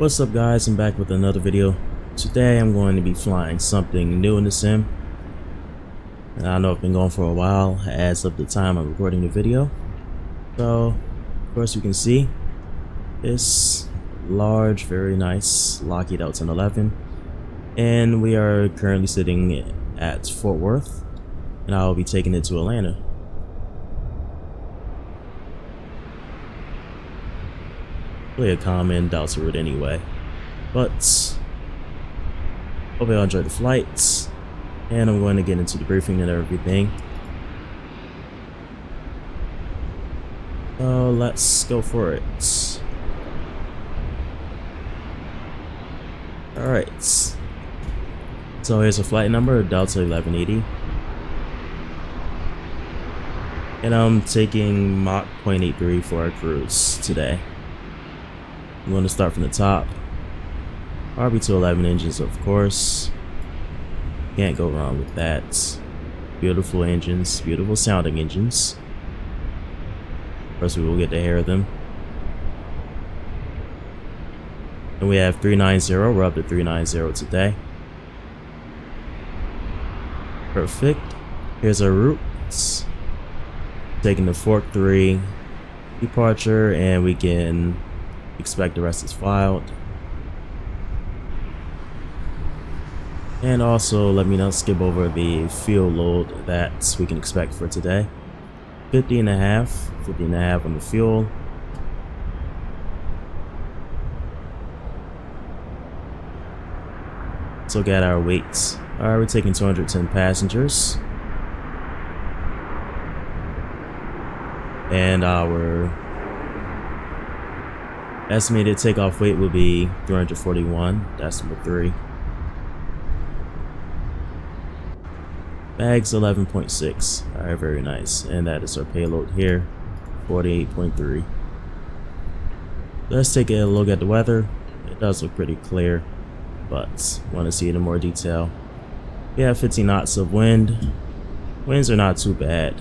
What's up guys, I'm back with another video. Today I'm going to be flying something new in the sim. And I know I've been going for a while as of the time I'm recording the video. So, of course you can see this large, very nice Lockheed L-1011. And we are currently sitting at Fort Worth. And I will be taking it to Atlanta. Really a common Delta route anyway, but hope you all enjoy the flight, and I'm going to get into the briefing and everything. So let's go for it. Alright, so here's a flight number, Delta 1180, and I'm taking Mach 0.83 for our cruise today. I'm going to start from the top. RB211 engines, of course. Can't go wrong with that. Beautiful engines, beautiful sounding engines. First, we will get to hear them. And we have 390. We're up to 390 today. Perfect. Here's our routes. Taking the Fork 3 departure, and we can expect the rest is filed. And also let me not skip over the fuel load that we can expect for today. 50 and a half on the fuel. So got our weights. Alright, we're taking 210 passengers. And our estimated takeoff weight will be 341, that's number 3. Bags 11.6, alright, very nice. And that is our payload here, 48.3. Let's take a look at the weather. It does look pretty clear, but want to see it in more detail. We have 15 knots of wind. Winds are not too bad.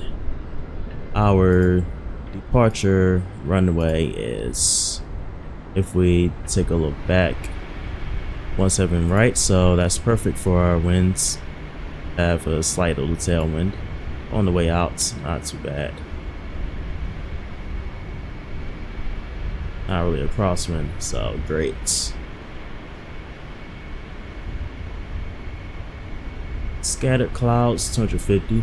Our departure runway is, if we take a look back, 17 right, so that's perfect for our winds. Have a slight little tailwind on the way out, not too bad. Not really a crosswind, so great. Scattered clouds, 250.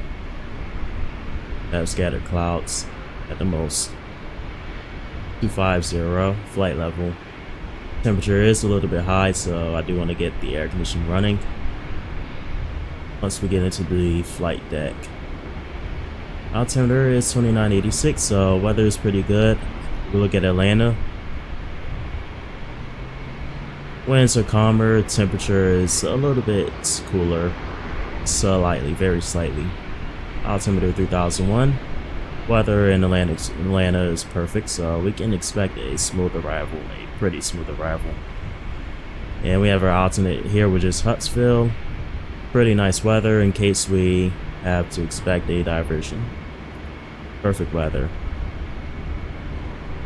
Have scattered clouds at the most. 250 flight level. Temperature is a little bit high, so I do want to get the air conditioning running once we get into the flight deck. Altimeter is 2986, so weather is pretty good. We look at Atlanta. Winds are calmer, temperature is a little bit cooler, slightly, very slightly. Altimeter 3001. Weather in Atlanta is perfect, so we can expect a smooth arrival, a pretty smooth arrival. And we have our alternate here, which is Huntsville. Pretty nice weather in case we have to expect a diversion. Perfect weather.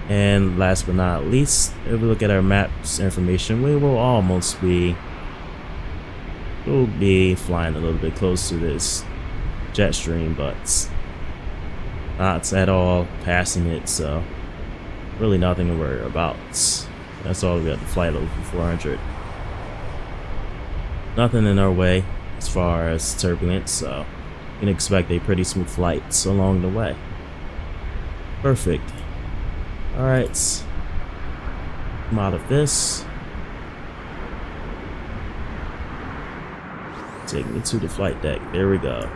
And last but not least, if we look at our maps information, we will almost be, we'll be flying a little bit close to this jet stream, but not at all passing it, so really nothing to worry about. That's all we got. The flight over 400. Nothing in our way as far as turbulence, so you can expect a pretty smooth flight along the way. Perfect. Alright, come out of this. Take me to the flight deck. There we go.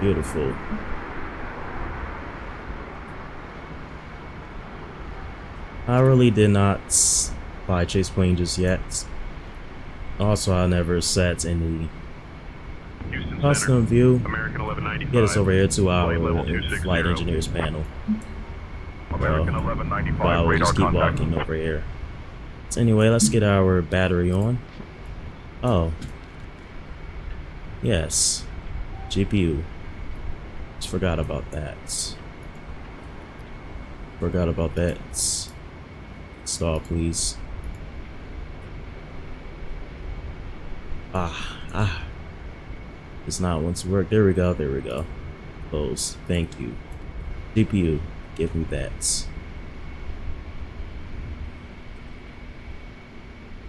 Beautiful. I really did not fly chase plane just yet. Also, I never set any custom view. Get us over here to our flight engineers panel. Well, we'll just keep walking over here. So anyway, let's get our battery on. Oh. Yes. GPU. Just forgot about that. Stall, please. Does not want to work. There we go. There we go. Close. Thank you. GPU, give me that.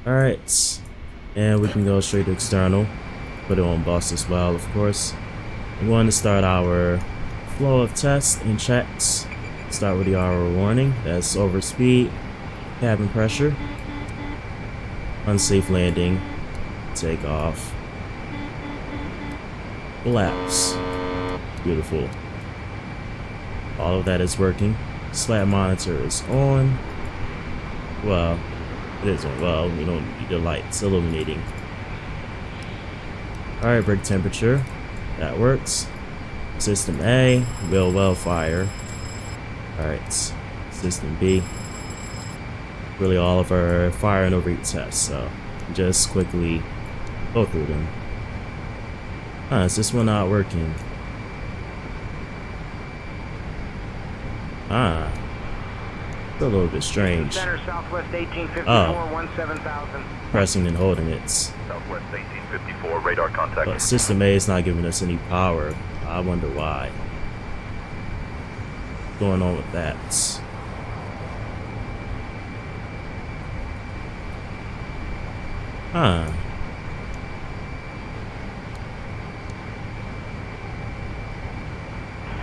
Alright. And we can go straight to external. Put it on bus as well, of course. I'm going to start our flow of tests and checks. Start with the hour warning. That's overspeed, cabin pressure, unsafe landing, take off, collapse. Beautiful. All of that is working. Slab monitor is on. Well, it is on. Well, we don't need the lights illuminating. Alright, brake temperature. That works. System A, will well fire. Alright, system B. Really all of our fire and overheat tests, so just quickly go through them. Is this one not working? It's a little bit strange. Center, Southwest 1854, 17,000. Pressing and holding it. Southwest 1854, radar contact. But System A is not giving us any power. I wonder why. What's going on with that?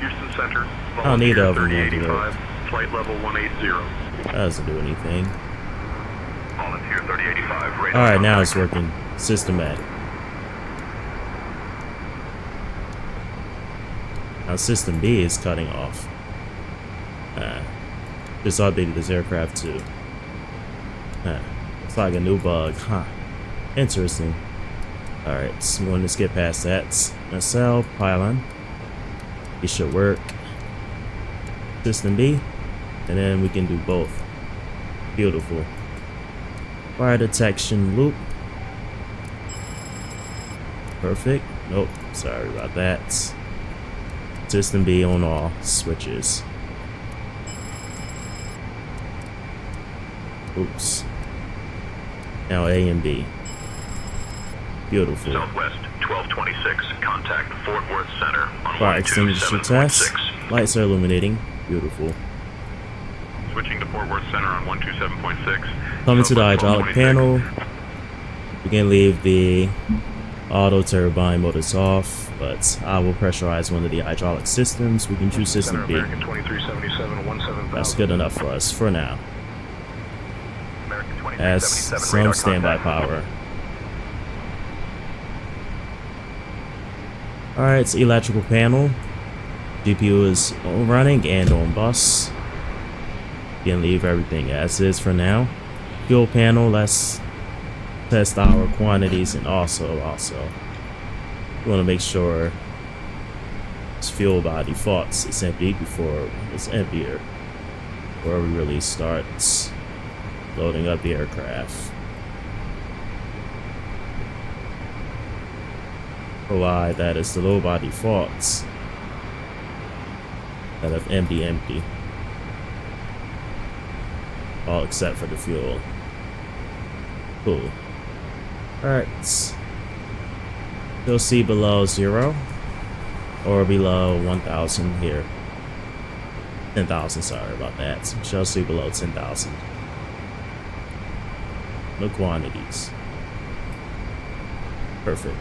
Houston Center. I don't need of them to do it. Flight level 180. That doesn't do anything. Volunteer 3085, radar Alright, now contact. it's working. System A. Now System B is cutting off. Just updated this aircraft too. It's like a new bug, huh? Interesting. Alright, so we'll just get past that. Nacelle, pylon. It should work. System B. And then we can do both. Beautiful. Fire detection loop. Perfect. Nope. Sorry about that. System B on all switches. Oops. Now A and B. Beautiful. Southwest 1226, contact Fort Worth Center on Fire extinguisher test. 127.6. Lights are illuminating. Beautiful. Switching to Fort Worth Center on 127.6. Coming to the Southwest hydraulic 1226. panel. We can leave the auto turbine motors off, but I will pressurize one of the hydraulic systems. We can choose system B. American 2377, 17,000. That's good enough for us for now. American As 2377, some radar standby contact. power. Alright, it's electrical panel. GPU is running and on bus. You can leave everything as is for now. Fuel panel, let's test our quantities, and also we want to make sure this fuel by default is empty before it's emptier, before we really start loading up the aircraft. Why that is the low by default. That of empty. All except for the fuel. Cool. Alright. You'll see below 0 or below 1,000 here. 10,000, sorry about that. Shall see below 10,000. No quantities. Perfect.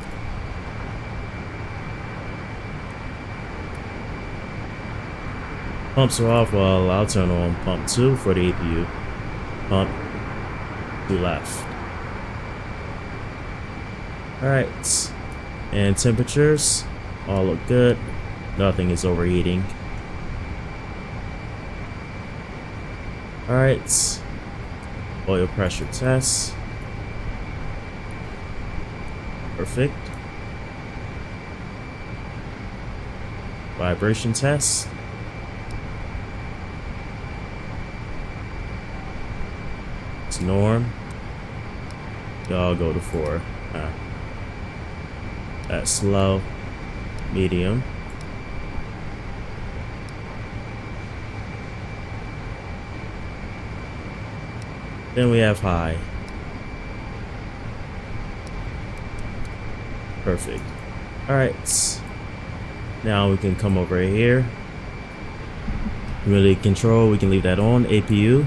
Pumps are off. Well, I'll turn on pump 2 for the APU. Pump to left. Alright. And temperatures all look good. Nothing is overheating. Alright. Oil pressure test. Perfect. Vibration test. It's norm. Y'all go to 4. That's slow. Medium. Then we have high. Perfect. Alright. Now we can come over here. Humidity control, we can leave that on. APU.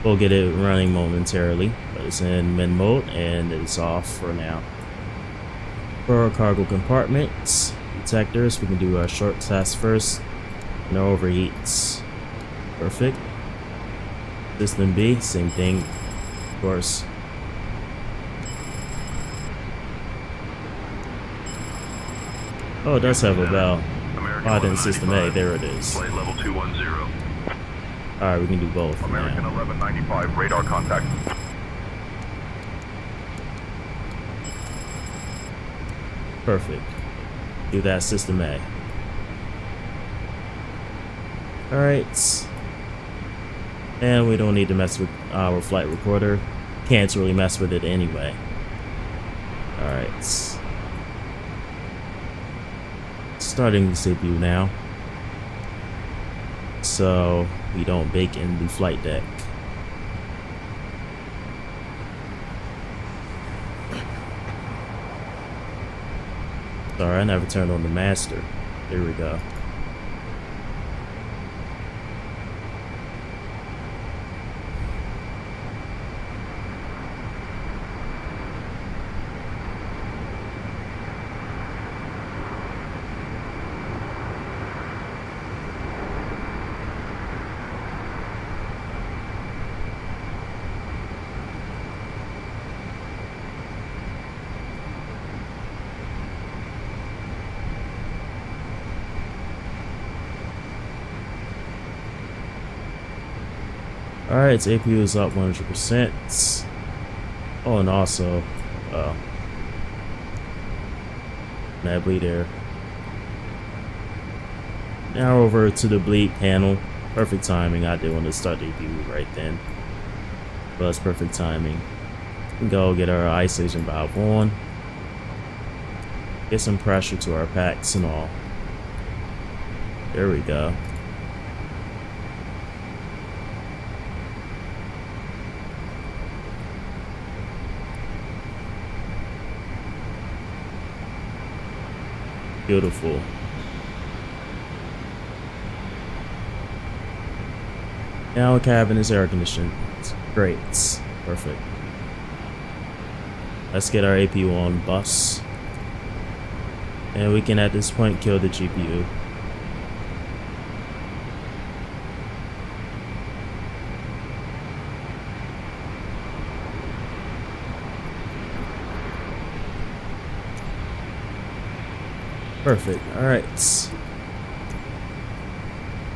We'll get it running momentarily, but it's in min mode and it's off for now. For our cargo compartments, detectors, we can do our short test first. No overheats. Perfect. System B, same thing, of course. Oh, it does have a bell. Oh, then System A, there it is. Flight level 210. Alright, we can do both. American now. 1195, radar contact. Perfect. Do that, System A. Alright. And we don't need to mess with our flight recorder. Can't really mess with it anyway. Alright. Starting the CPU now. So we don't bake in the flight deck. Sorry, I never turned on the master. Here we go. Alright, its APU is up 100%. Oh, and also, mad bleed there. Now over to the bleed panel. Perfect timing. I did want to start the APU right then. But it's perfect timing. We can go get our isolation valve on. Get some pressure to our packs and all. There we go. Beautiful. Now the cabin is air conditioned. It's great. Perfect. Let's get our APU on bus. And we can at this point kill the GPU. Perfect. Alright.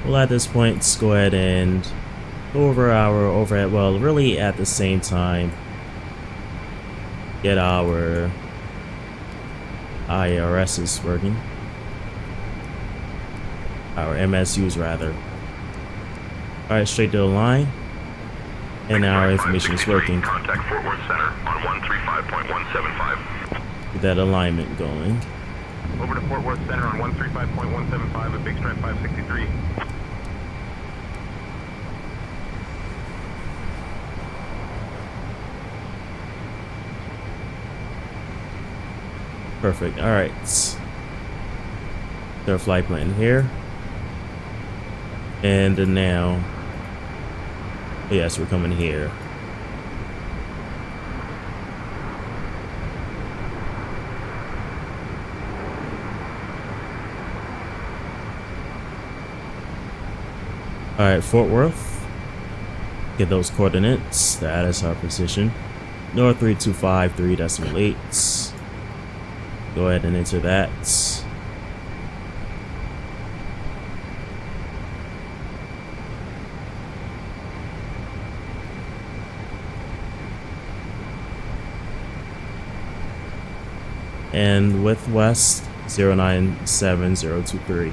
Well, at this point, let's go ahead and go over our overhead. Well, really at the same time, get our IRSs working. Our MSUs, rather. Alright, straight to the line. And now our information is working. Contact Fort Worth Center on 135.175. Get that alignment going. Over to Fort Worth Center on 135.175 at Big Stripe 563. Perfect. Alright. Their flight plan here. And then now. Yes, we're coming here. Alright, Fort Worth. Get those coordinates. That is our position. North 3253.8. Go ahead and enter that. And with west 097023.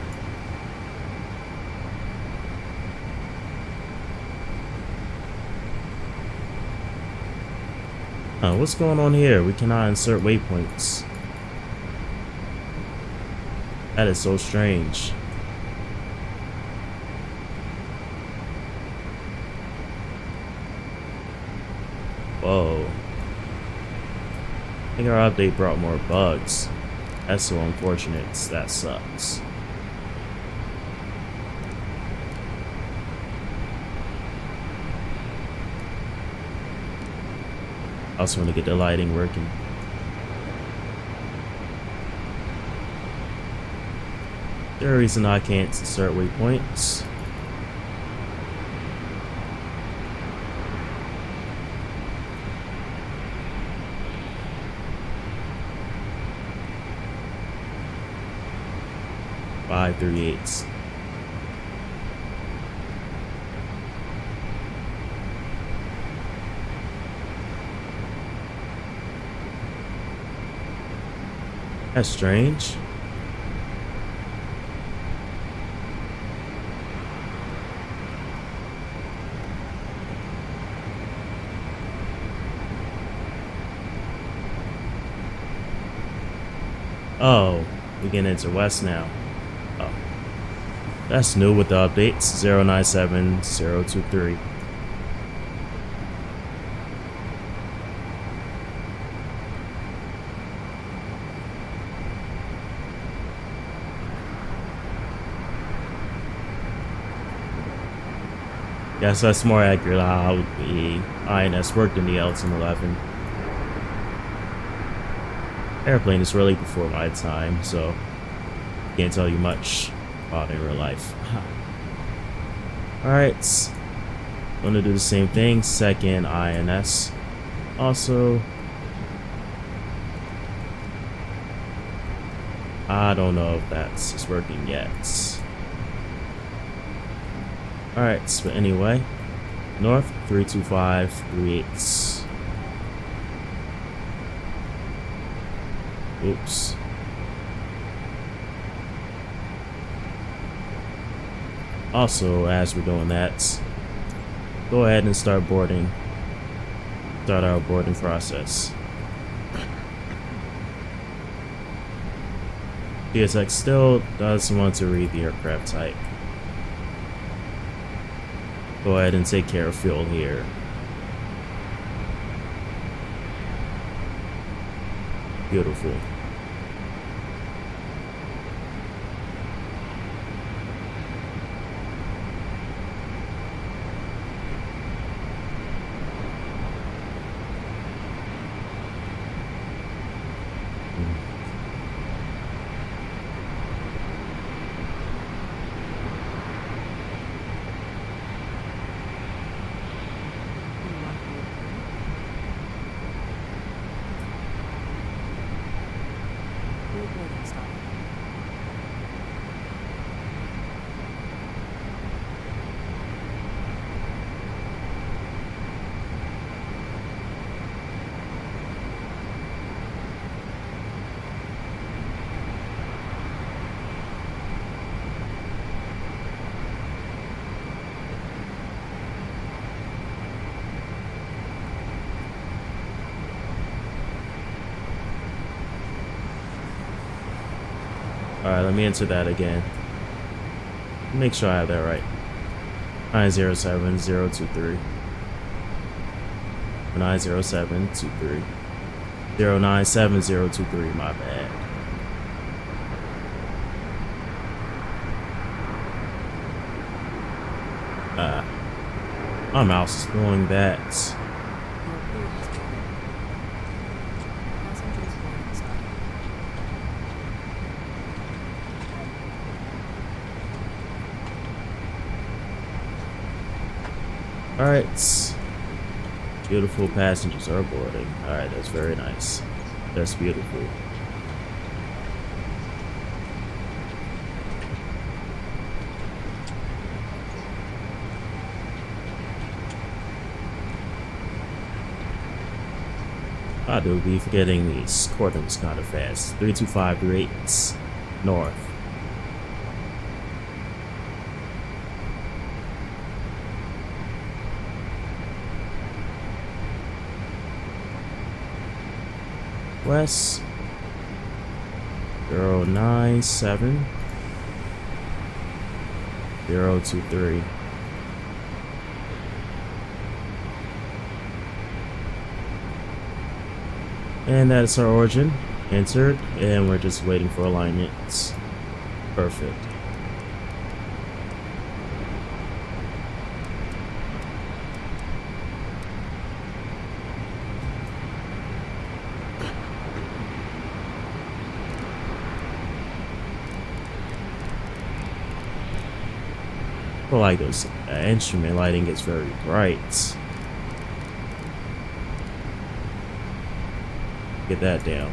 What's going on here? We cannot insert waypoints. That is so strange. Whoa. I think our update brought more bugs. That's so unfortunate. That sucks. I also want to get the lighting working. Is there a reason I can't insert waypoints? Five 3/8. That's strange. Oh, we can enter west now. Oh, that's new with the updates. 097023. Yes, that's more accurate how the INS worked in the Elton 11. Airplane is really before my time, so can't tell you much about it in real life. Alright, gonna do the same thing, second INS. Also, I don't know if that's working yet. Alright, but anyway, north 32538. Oops. Also, as we're doing that, go ahead and start boarding. Start our boarding process. PSX still does want to read the aircraft type. Go ahead and take care of fuel here. Beautiful. Alright, let me enter that again. Make sure I have that right. 907023. 90723. 097023, my bad. My mouse is doing that. Alright. Beautiful passengers are boarding. Alright, that's very nice. That's beautiful. I do be forgetting these coordinates kind of fast. 32538 north. West 097 023. And that's our origin entered, and we're just waiting for alignments. Perfect. I feel like those instrument lighting gets very bright. Get that down.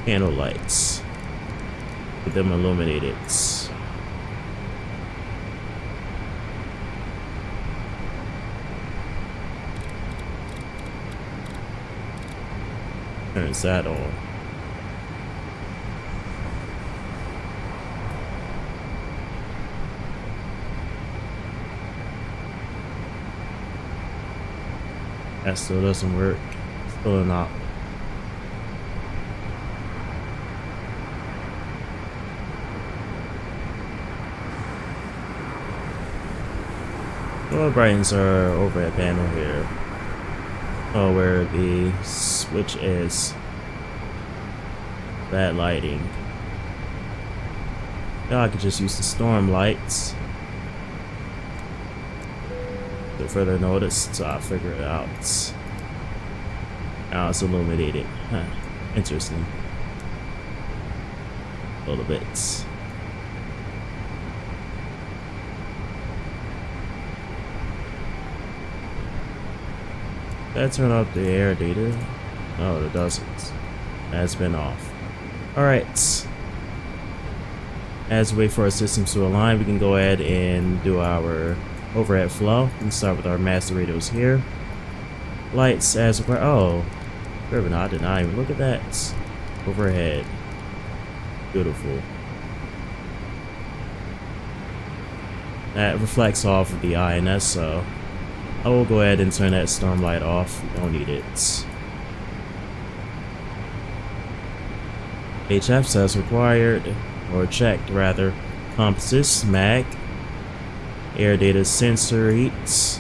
Candle lights. Get them illuminated. Turns that on. That still doesn't work. Still not. Well, brightens our overhead panel here. Oh, where the switch is. That lighting. Now I could just use the storm lights. To further notice, so I'll figure it out. Now it's illuminated. Huh. Interesting. A little bit. That turn off the air data? No, it doesn't. That's been off. Alright. As we wait for our systems to align, we can go ahead and do our overhead flow. We can start with our master radios here. Lights as required. Oh, very not. I did not even look at that. Overhead. Beautiful. That reflects off of the INS, so I will go ahead and turn that storm light off. We don't need it. HF says required, or checked rather. Composites, mag, air data sensor heats.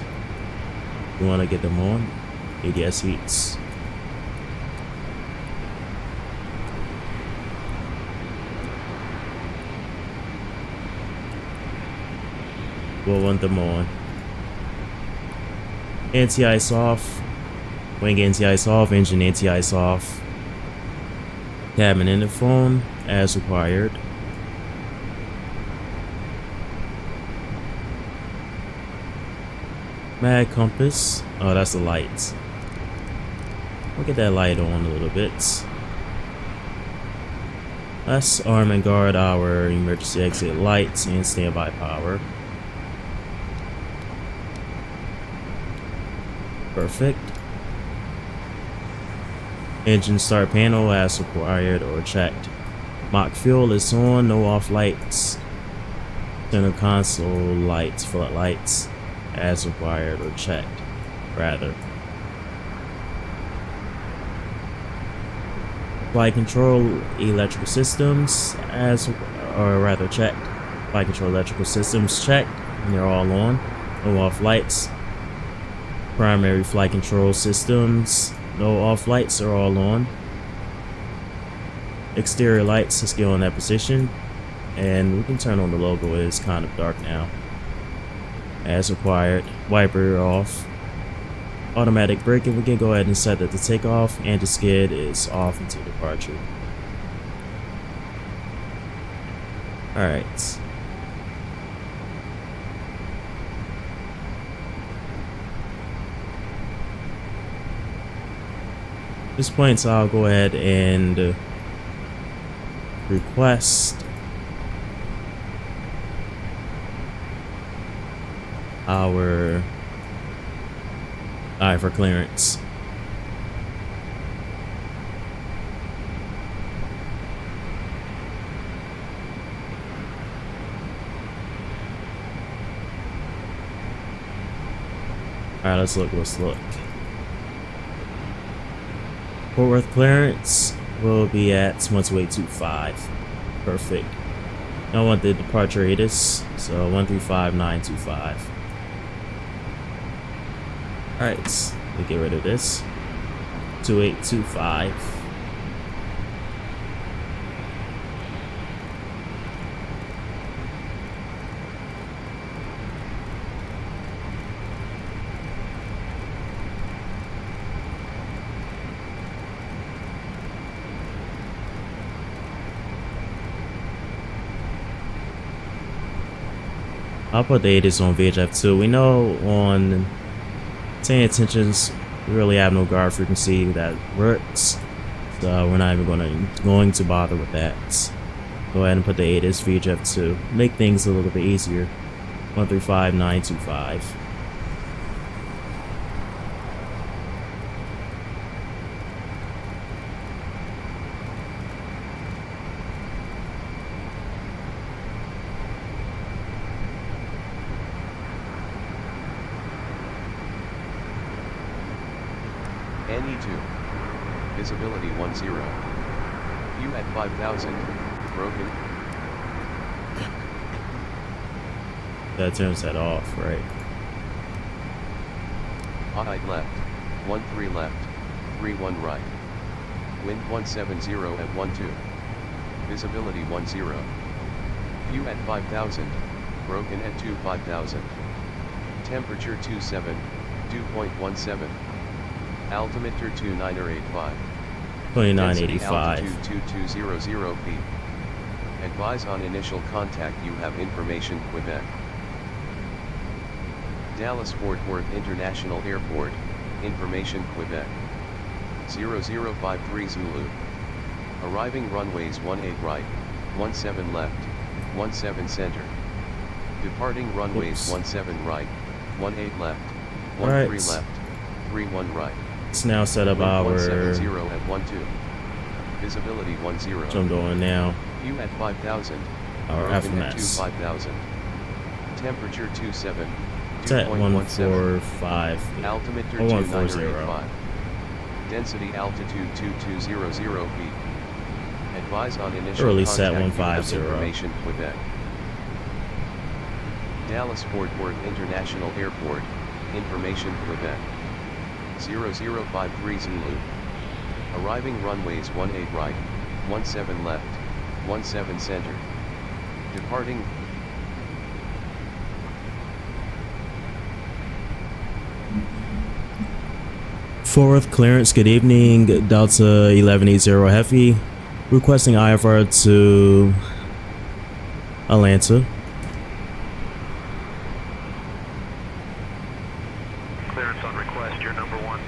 You want to get them on. ADS heats. We'll want them on. Anti-ice off. Wing anti-ice off. Engine anti-ice off. Cabin interphone as required. Mag compass. Oh, that's the lights. We'll get that light on a little bit. Let's arm and guard our emergency exit lights and standby power. Perfect. Engine start panel as required or checked. Mock fuel is on, no off lights. Center console lights, floodlights as required or checked, rather. Flight control electrical systems as, or rather checked. Flight control electrical systems checked, and they're all on. No off lights. Primary flight control systems, no off lights, are all on. Exterior lights is still in that position, and we can turn on the logo. It is kind of dark now. As required, wiper off. Automatic braking, we can go ahead and set that to takeoff, and the skid is off until departure. Alright. At this point, so I'll go ahead and request our eye for clearance. Alright, let's look. Fort Worth clearance will be at 12825. Perfect. I want the departure ATIS, so 135925. Alright, let's get rid of this. 2825. I'll put the ATIS on VHF2. We know on 10 intentions we really have no guard frequency that works, so we're not even going to bother with that. Go ahead and put the ATIS VHF2. Make things a little bit easier. 135925. NE2. Visibility 10. View at 5000. Broken. That turns that off, right? High left. 13 left. 31 right. Wind 170 at 12. Visibility 10. View at 5000. Broken at 5000. Temperature 27. Dew point 17. Altimeter 2985. 2985. Altitude 2200 feet. Advise on initial contact. You have information. Quebec. Dallas Fort Worth International Airport. Information. Quebec. 0053 Zulu. Arriving runways 18 right, 17 left, 17 center. Departing runways 17 right, 18 left, 13 Right. left, 31 right. Let's now set up Wind our 170 at 12. Visibility 10. what I'm doing now. View at 5000. Our Broken at FMS. 5000. Temperature 27. It's at 2.17. 145. Altimeter 140. 2985. Density altitude 2200 feet. Advise on initial Early contact. set You have 150. information. Quebec. Dallas Fort Worth International Airport. Information. Quebec. 0053 Zulu. Arriving runways 18 right, 17 left, 17 center. Departing. Fort Worth clearance, good evening. Delta 1180 Heavy. Requesting IFR to Atlanta. Clearance on request, you're number 1.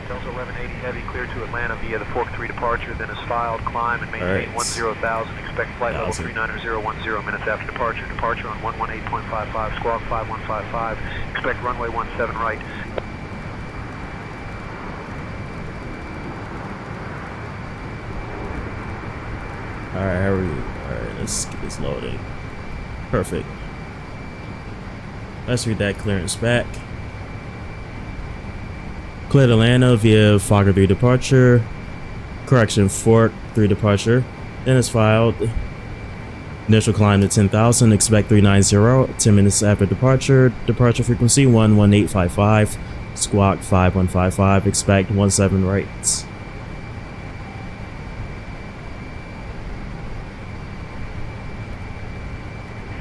Delta 1180 Heavy cleared to Atlanta via the Fork 3 departure, then is filed, climb, and maintain Alright. 10,000. Expect flight level 10,000. 39010 minutes after departure. Departure on 118.55, squawk 5155. Expect runway 17 right. Alright, how are you? Alright, let's get this loading. Perfect. Let's read that clearance back. Cleared Atlanta via Fogger 3 departure. Correction, Fork 3 departure. Then it's filed. Initial climb to 10,000. Expect 390. 10 minutes after departure. Departure frequency 11855. Squawk 5155. Expect 17 right.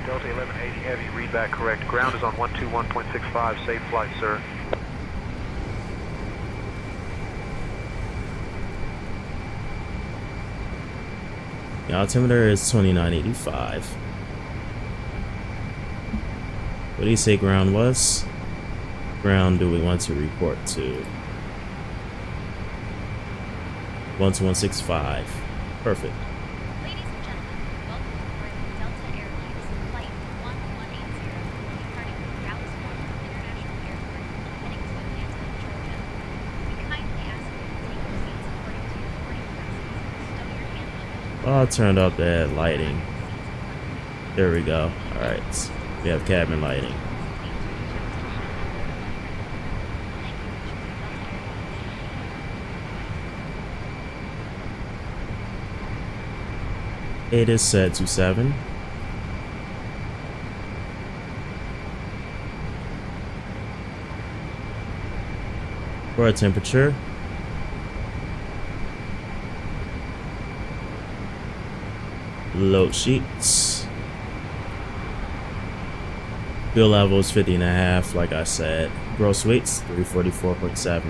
Delta 1180 Heavy, read back correct. Ground is on 121.65. Safe flight, sir. The altimeter is 2985. What do you say ground was? Ground do we want to report to? 12165. Perfect. Ladies and gentlemen, welcome aboard Delta Airlines Flight 1180, departing from Dallas Fort Worth International Airport, heading to Atlanta, Georgia. We kindly ask you to take your seats according to your boarding passes, stow your hand luggage. Oh, I turned up that lighting. There we go. Alright. We have cabin lighting. It is set to 7. For our temperature, load sheets. Fuel level is 50.5, like I said. Gross weights 344.7.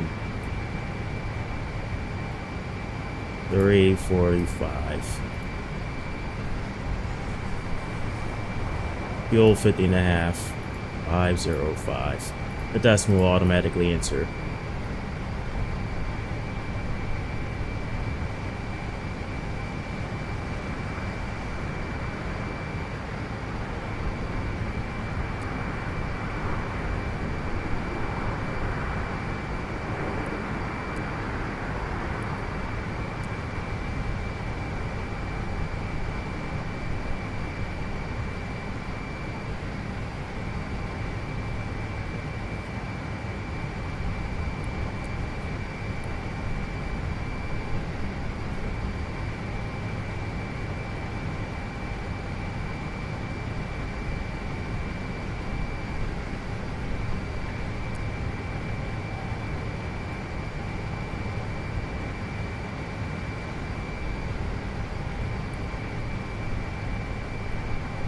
345. Fuel 50.5. 505. The decimal will automatically enter.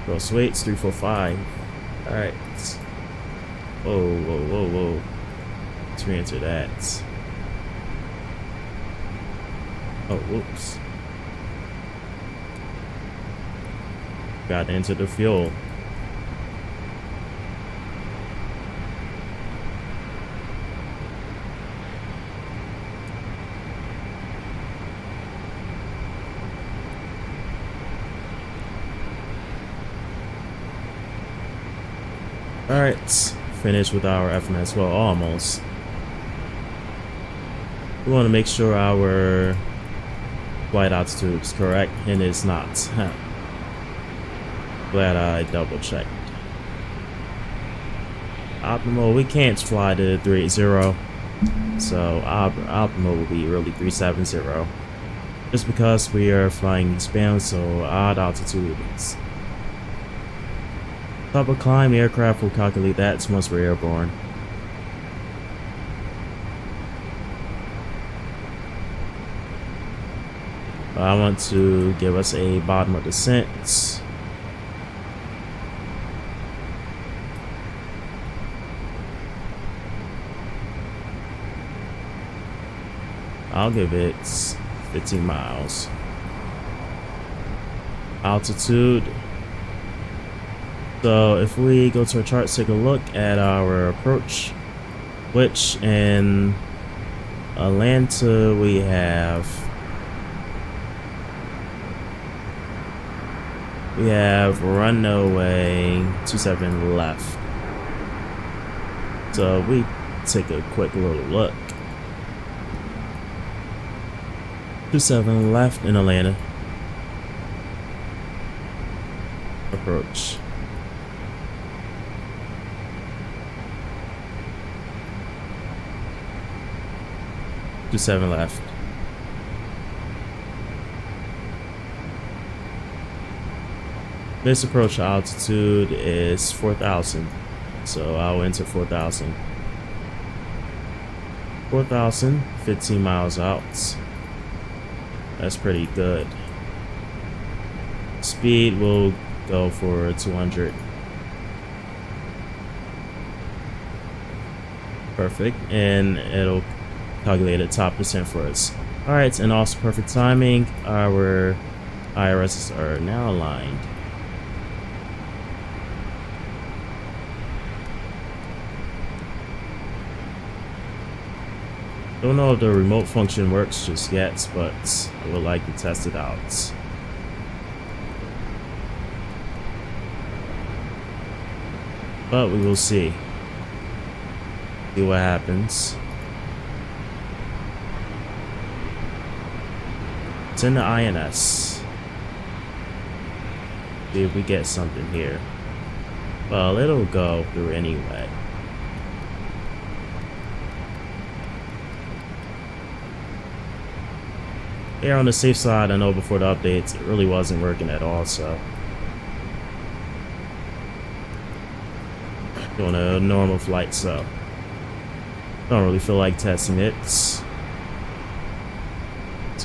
Gross weights 345. Alright. Whoa. Let's re-enter that. Oh, whoops. Got to enter the fuel. Alright, finished with our FMS. Well, almost. We want to make sure our flight altitude is correct, and it's not. Glad I double checked. Optimal, we can't fly to 380, so optimal will be really 370. Just because we are flying eastbound, so odd altitudes. Top of climb, aircraft will calculate that once we're airborne. I want to give us a bottom of descent. I'll give it 15 miles. Altitude. So if we go to our charts, take a look at our approach, which in Atlanta we have runway 27 left. So we take a quick little look. 27 left in Atlanta. Approach. 27 left. This approach altitude is 4,000, so I'll enter 4,000. 4,000, 15 miles out. That's pretty good. Speed will go for 200. Perfect, and it'll calculate a top percent for us. Alright, and also perfect timing. Our IRSs are now aligned. Don't know if the remote function works just yet, but I would like to test it out. But we will see. See what happens. It's in the INS. See if we get something here. Well, it'll go through anyway. Here on the safe side, I know before the updates it really wasn't working at all, so doing a normal flight, so don't really feel like testing it. Let's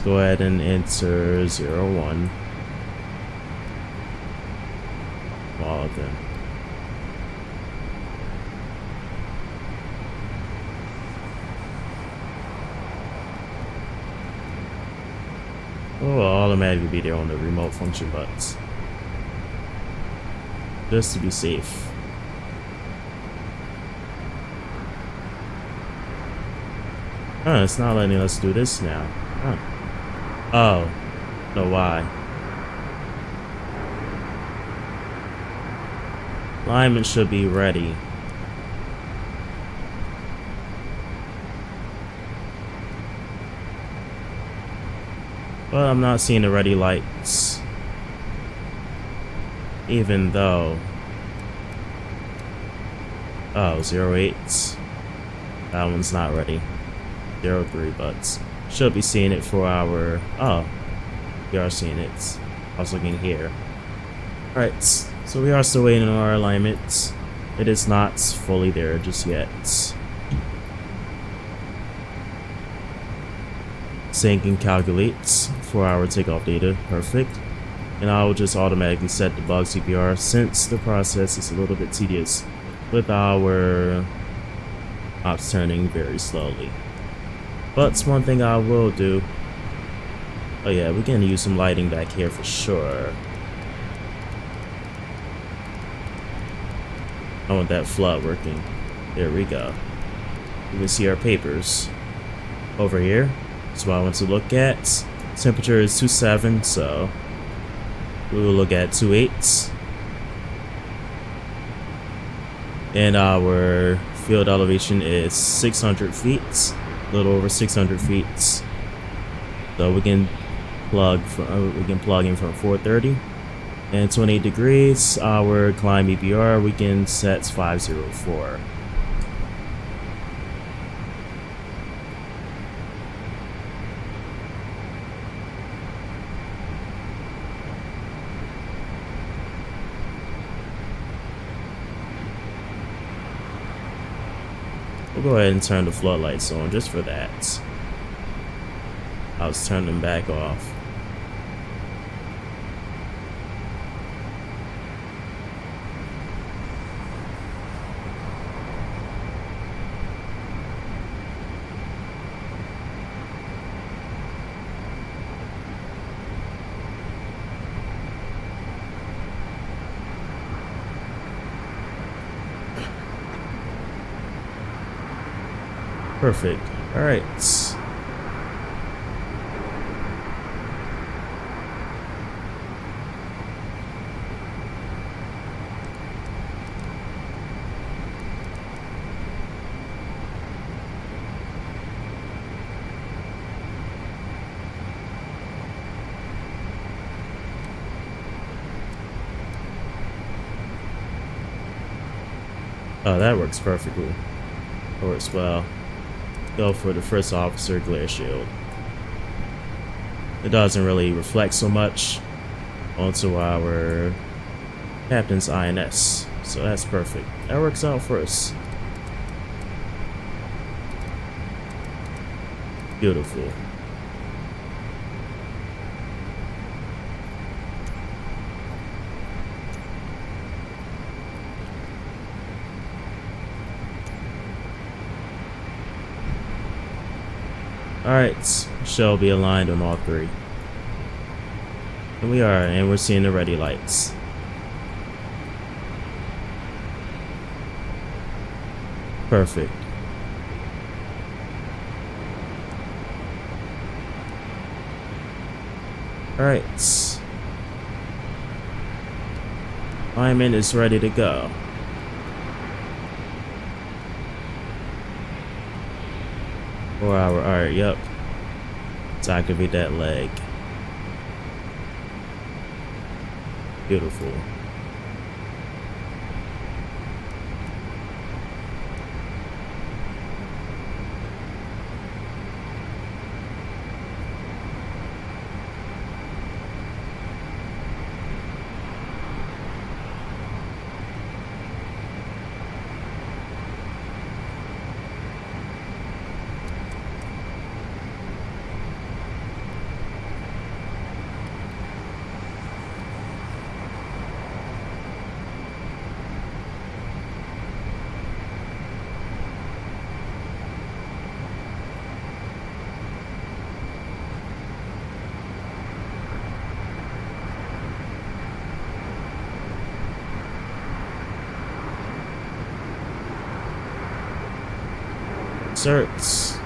go ahead and enter 01. All of them. Oh, I'll automatically be there on the remote function buttons. Just to be safe. Huh, it's not letting us do this now. Huh. Oh. No, why? Alignment should be ready. But I'm not seeing the ready lights. Even though... Oh, 08. That one's not ready. 03, but should be seeing it for our... Oh, we are seeing it. I was looking here. Alright, so we are still waiting on our alignment. It is not fully there just yet. Sync and calculates for our takeoff data. Perfect. And I will just automatically set the bug CPR since the process is a little bit tedious with our ops turning very slowly. But one thing I will do... Oh yeah, we're gonna use some lighting back here for sure. I want that flood working. There we go. You can see our papers over here. That's what I want to look at. Temperature is 27, so we will look at 28. And our field elevation is 600 feet, a little over 600 feet. So we can plug in from 430 and 28 degrees. Our climb EPR we can set 504. We'll go ahead and turn the floodlights on just for that. I'll just turn them back off. Perfect. All right. Oh, that works perfectly. That works well. Go for the first officer glare shield. It doesn't really reflect so much onto our captain's INS, so that's perfect. That works out for us. Beautiful. Alright, shall be aligned on all three. And we are, and we're seeing the ready lights. Perfect. Alright. Alignment is ready to go. Alright, yep. Let's activate that leg. Beautiful. inserts.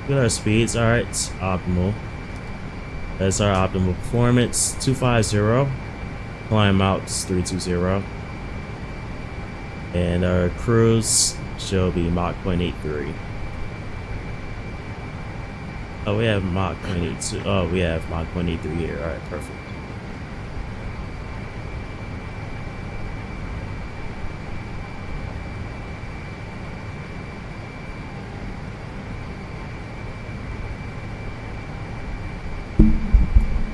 Good, our speeds, alright, optimal. That's our optimal performance, 250. Climb outs, 320. And our cruise shall be Mach 0.83. Oh, we have Mach 0.82. Oh, we have Mach 0.83 here. Alright, perfect.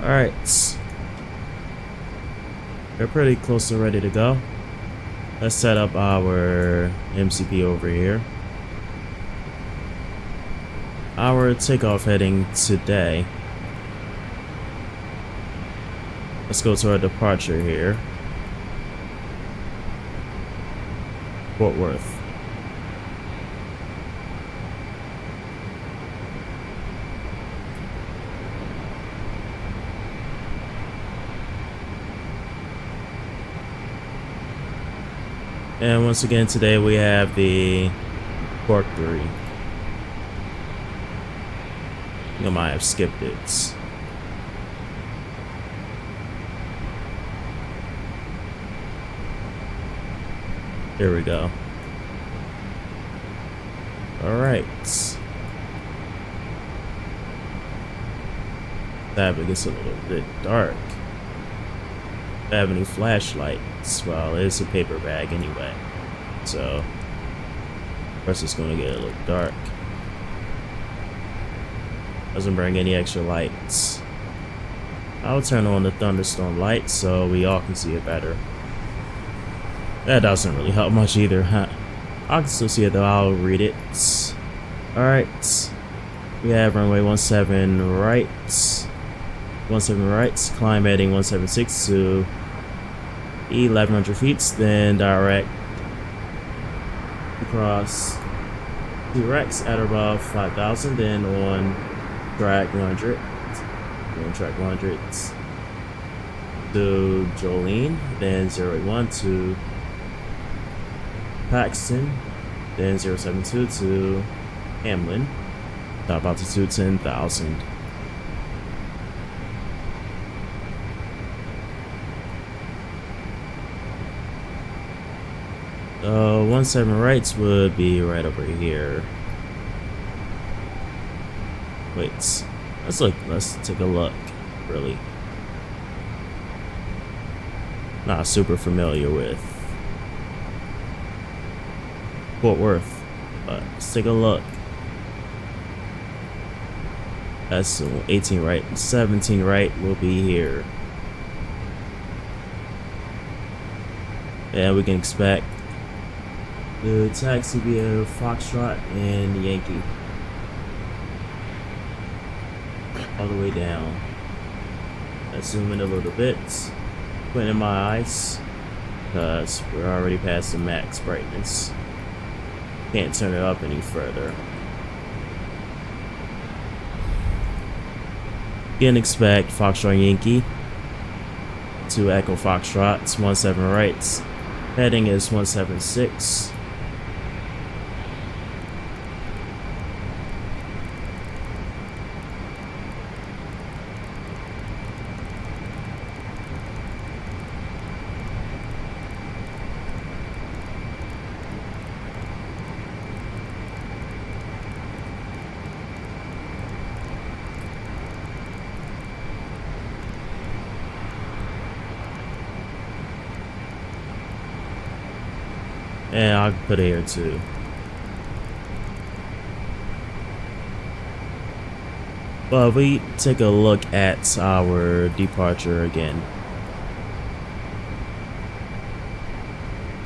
Alright. We're pretty close to ready to go. Let's set up our MCP over here. Our takeoff heading today. Let's go to our departure here. Fort Worth. And once again today we have the Cork 3. I might have skipped it. Here we go. Alright. That gets a little bit dark. Don't have any flashlights. Well, it's a paper bag anyway. So, of course it's going to get a little dark. Doesn't bring any extra lights. I'll turn on the thunderstorm lights so we all can see it better. That doesn't really help much either, huh? I can still see it though, I'll read it. Alright. We have runway 17 right. 17 right, climb heading 176 to 1100 feet, then direct across 2 racks at above 5,000, then on track 100. On track 100 to Jolene, then 081 to Paxton, then 072 to Hamlin, top altitude 10,000. 17 rights would be right over here. Wait, let's take a look, really. Not super familiar with Fort Worth, but let's take a look. That's 18 right, 17 right will be here. And we can expect the taxi to be a Foxtrot and Yankee. All the way down. Let's zoom in a little bit. Put in my eyes, because we're already past the max brightness. Can't turn it up any further. You can expect Foxtrot Yankee to Echo Foxtrot, 17 rights. Heading is 176. And I'll put it here too. But we take a look at our departure again.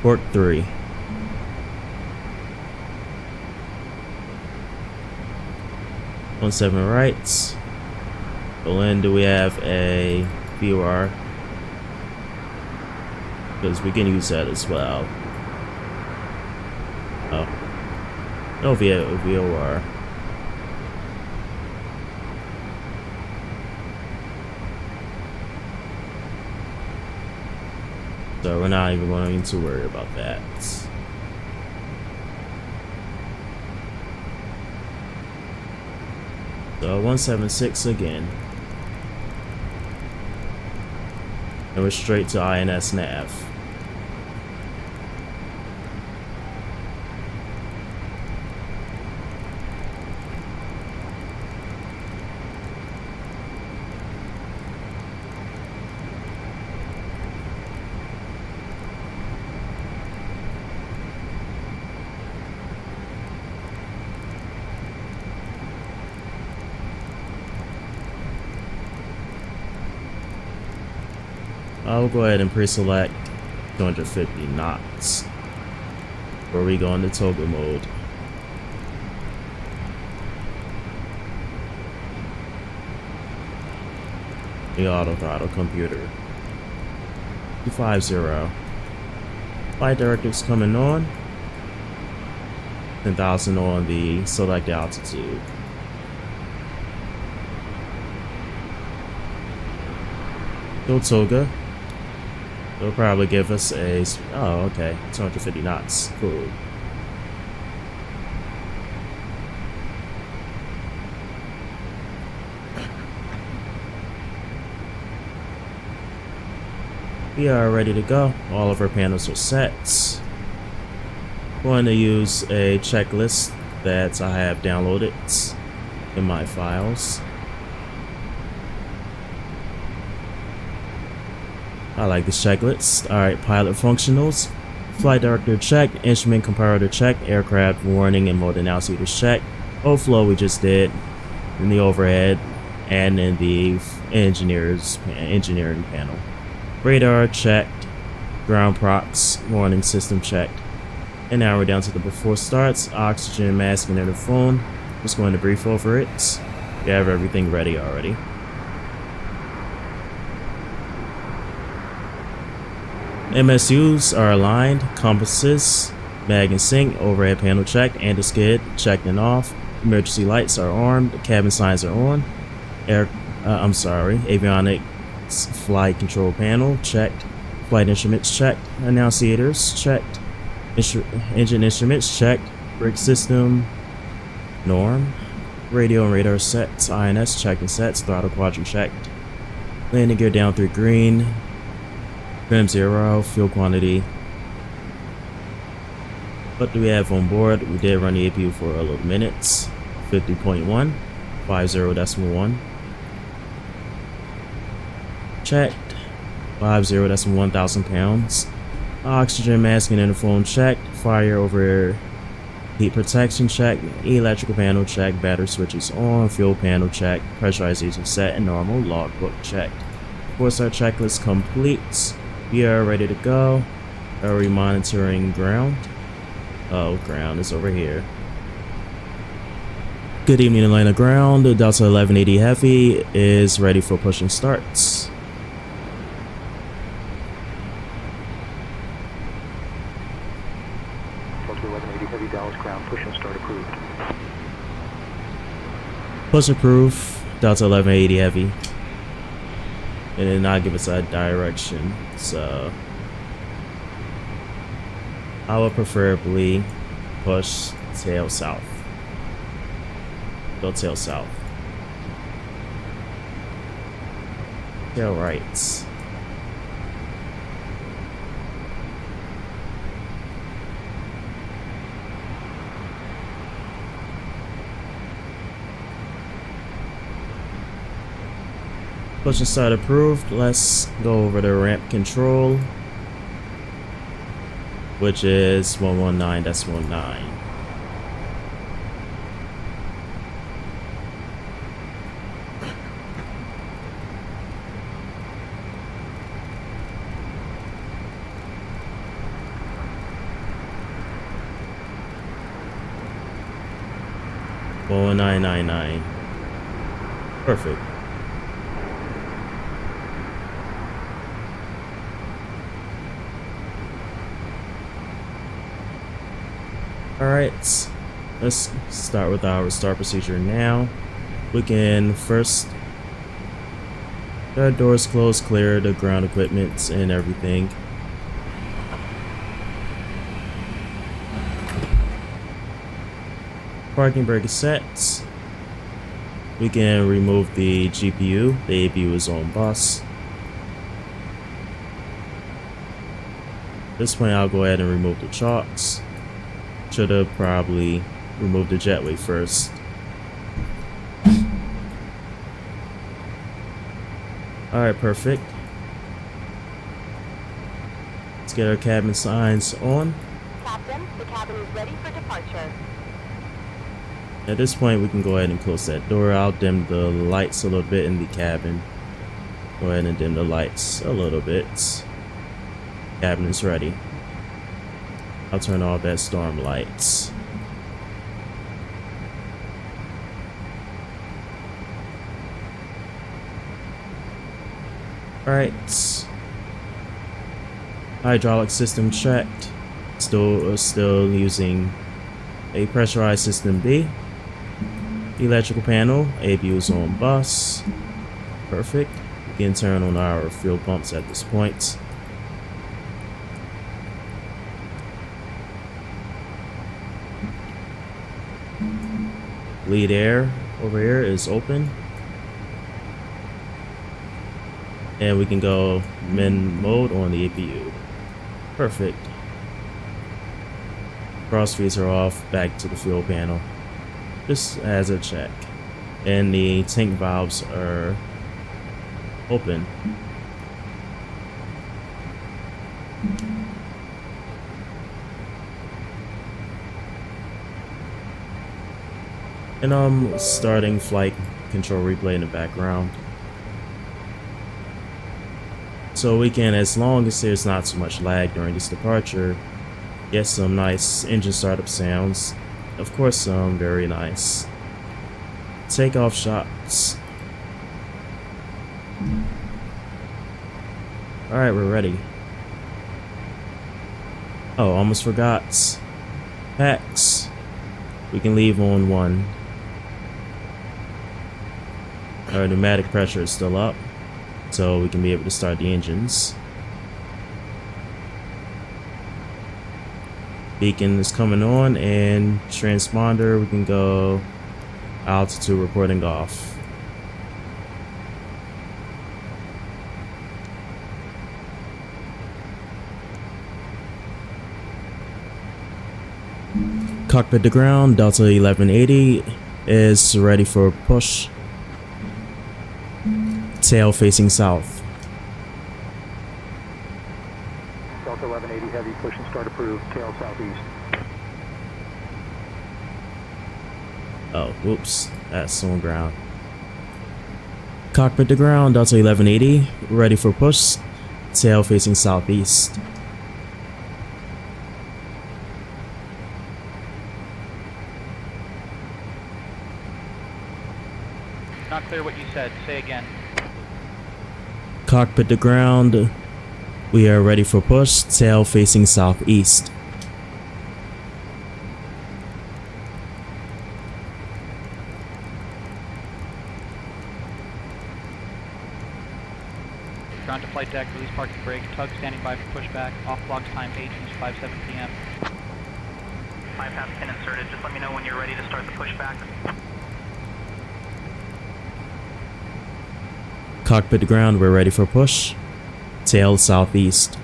Port 3. On 7 rights. Berlin, do we have a VOR? Because we can use that as well. Oh. No VOR. So we're not even going to worry about that. So 176 again. And we're straight to INS nav. I'll go ahead and pre-select 250 knots before we go into toggle mode. The auto throttle computer. 250. Flight directives coming on. 10,000 on the select altitude. Go Toga. They'll probably give us a, oh, okay, 250 knots, cool. We are ready to go. All of our panels are set. Going to use a checklist that I have downloaded in my files. I like this checklist. Alright, pilot functionals. Flight director check, instrument comparator check, aircraft warning and mode announcers check. Overflow we just did in the overhead and in the engineering panel. Radar checked, ground procs, warning system checked. And now we're down to the before starts, oxygen mask and interphone. Just going to brief over it. We have everything ready already. MSUs are aligned, compasses, mag and sync, overhead panel checked, and the skid checked and off. Emergency lights are armed, cabin signs are on. Avionics flight control panel checked, flight instruments checked, annunciators checked, engine instruments checked, brake system norm, radio and radar sets, INS checked and sets, throttle quadrant checked, landing gear down 3 green. Trim 0, fuel quantity. What do we have on board? We did run the APU for a little minutes. 50.1, 50.1. Checked. 50.1,000 pounds. Oxygen mask and interphone checked. Fire over heat protection checked. Electrical panel checked. Battery switches on. Fuel panel checked. Pressurization set and normal. Logbook checked. Of course, our checklist complete. We are ready to go. Are we monitoring ground? Oh, ground is over here. Good evening, Atlanta ground. The Delta 1180 Heavy is ready for push and starts. Delta 1180 Heavy, Dallas ground, push and start approved. Push approved. Delta 1180 Heavy. It did not give us a direction, so I would preferably push tail south. Go tail south. Tail right. Push and start approved. Let's go over the ramp control, which is 119.19. $119.99. Perfect. Alright, let's start with our start procedure now. We can first, the doors closed, clear the ground equipment and everything. Parking brake is set. We can remove the GPU. The APU is on bus. At this point, I'll go ahead and remove the chocks. Should have probably removed the jetway first. Alright, perfect. Let's get our cabin signs on. Captain, the cabin is ready for departure. At this point, we can go ahead and close that door. I'll dim the lights a little bit in the cabin. Go ahead and dim the lights a little bit. Cabin is ready. I'll turn off that storm lights. Alright. Hydraulic system checked. Still using a pressurized system B. Electrical panel, APU's on bus. Perfect. We can turn on our fuel pumps at this point. Lead air over here is open. And we can go min mode on the APU. Perfect. Cross feeds are off, back to the fuel panel. Just as a check. And the tank valves are open. And I'm starting flight control replay in the background. So we can, as long as there's not too much lag during this departure, get some nice engine startup sounds. Of course, some very nice takeoff shots. Alright, we're ready. Oh, almost forgot. Packs. We can leave on 1. Our pneumatic pressure is still up, so we can be able to start the engines. Beacon is coming on, and transponder, we can go altitude reporting off. Cockpit to ground, Delta 1180 is ready for push. Tail facing south. Delta 1180 heavy, push and start approved, tail southeast. Oh, whoops, that's on ground. Cockpit to ground, Delta 1180, ready for push, tail facing southeast. Not clear what you said, say again. Cockpit to ground, we are ready for push, tail facing southeast. Ground to flight deck, release parking brake, tug standing by for pushback, off blocks time 8:57 p.m. 5.5 pin inserted, just let me know when you're ready to start the pushback. Cockpit to ground, we're ready for push, tail southeast.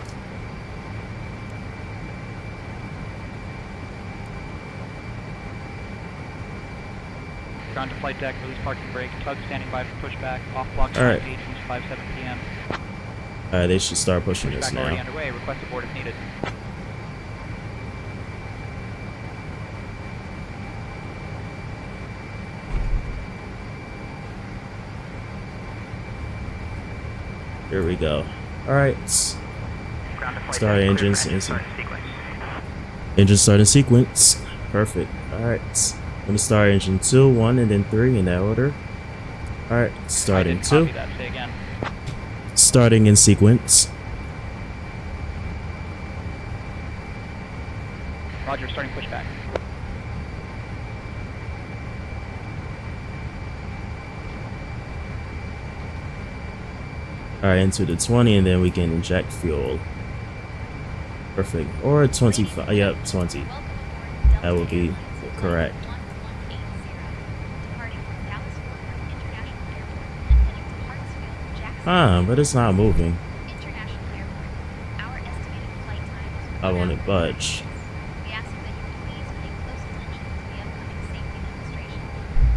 Ground to flight deck, release parking brake, tug standing by for pushback, off blocks All time right. 8:57 p.m. Alright, they should start pushing this Pushback already now. underway, request abort if needed. Here we go. Alright, Ground to flight start deck, engines. clear for engine start sequence. Engine starting sequence. Perfect. Alright, I'm gonna start engine 2, 1, and then 3 in that order. Alright, starting I didn't 2. copy that, say again. Starting in sequence. Roger, starting pushback. Alright, into the 20, and then we can inject fuel. Perfect. Or 25. Yep, 20. Welcome aboard Delta That would be Airlines Flight correct. 118 But it's not moving. International Airport. Our estimated flight time is I 1 want it hour, budge. 30 minutes. We ask that you please pay close attention to the upcoming safety demonstration,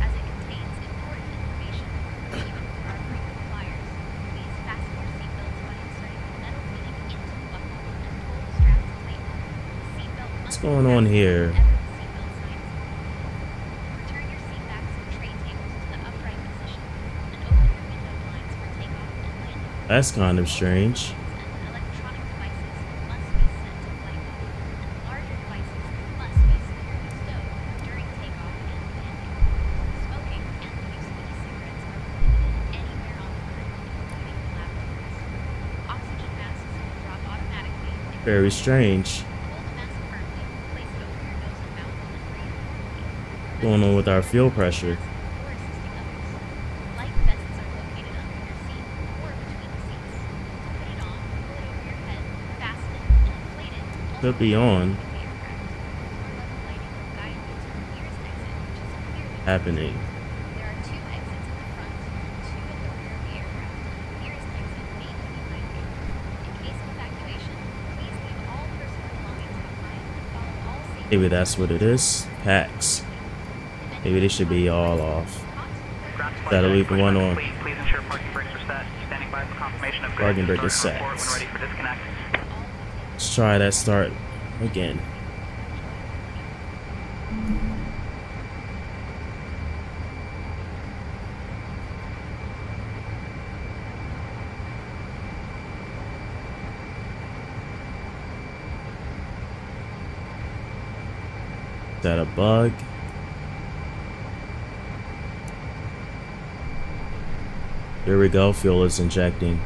as it contains important information even for our frequent flyers. Please fasten your seatbelts by inserting the metal fitting into the buckle and pull the straps tight. The seatbelt What's must be going on fastened here? whenever the seatbelt sign is completed. Return your seat backs and tray tables to the upright position, and open your window blinds for takeoff and landing. That's kind of strange. And electronic devices must be set to flight mode, and larger devices must be securely stowed during takeoff and landing. Smoking and the use of e-cigarettes are prohibited anywhere on board, including the lavatories. Oxygen masks will drop automatically if you Very strange. hold the mask firmly, place it over your nose and mouth, and breathe normally. What's going on with our fuel pressure? Or assisting others. Life vests are located under your seat or between the seats. To put it on, pull it over your head, fasten it, and inflate it. Could be on. The aircraft. Floor level lighting will guide you to the nearest exit, which is clearly Happening. There are 2 exits at the front and 2 at the rear of the aircraft. The nearest exit may be behind you. In case of evacuation, please leave all personal belongings behind and follow all safety. Maybe that's what it is. Packs. Maybe they should be all off. That'll leave the one on. Please ensure parking brakes are set. Standing by for confirmation of Parking brake is set. When ready for disconnect. Let's try that start again. Is that a bug? There we go, fuel is injecting.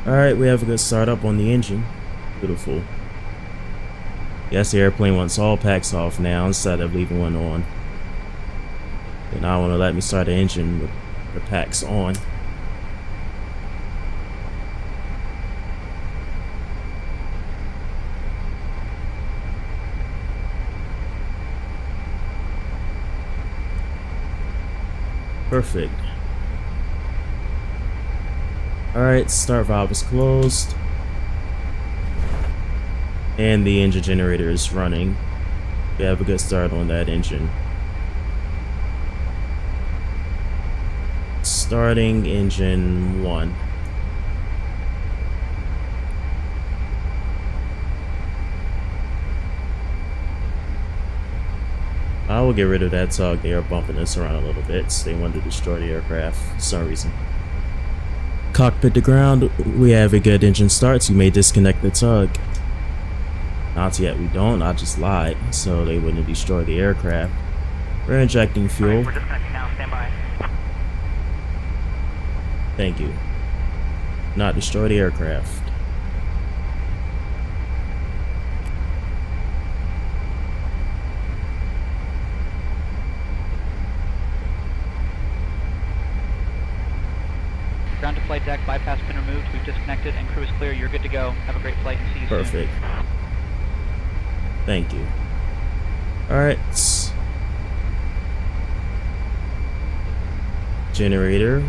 Alright, we have a good startup on the engine. Beautiful. Yes, the airplane wants all packs off now instead of leaving one on. They now want to let me start the engine with the packs on. Perfect. Alright, start valve is closed. And the engine generator is running. We have a good start on that engine. Starting engine 1. I will get rid of that tug. They are bumping us around a little bit. So they wanted to destroy the aircraft for some reason. Cockpit to ground. We have a good engine start. So you may disconnect the tug. Not yet. We don't. I just lied. So they wouldn't destroy the aircraft. We're injecting fuel. We're disconnecting now. Stand by. Thank you. Not destroy the aircraft. Ground to flight deck, bypass pin removed. We've disconnected and crew is clear. You're good to go. Have a great flight and see you soon. Perfect. Thank you. Alright. Generator.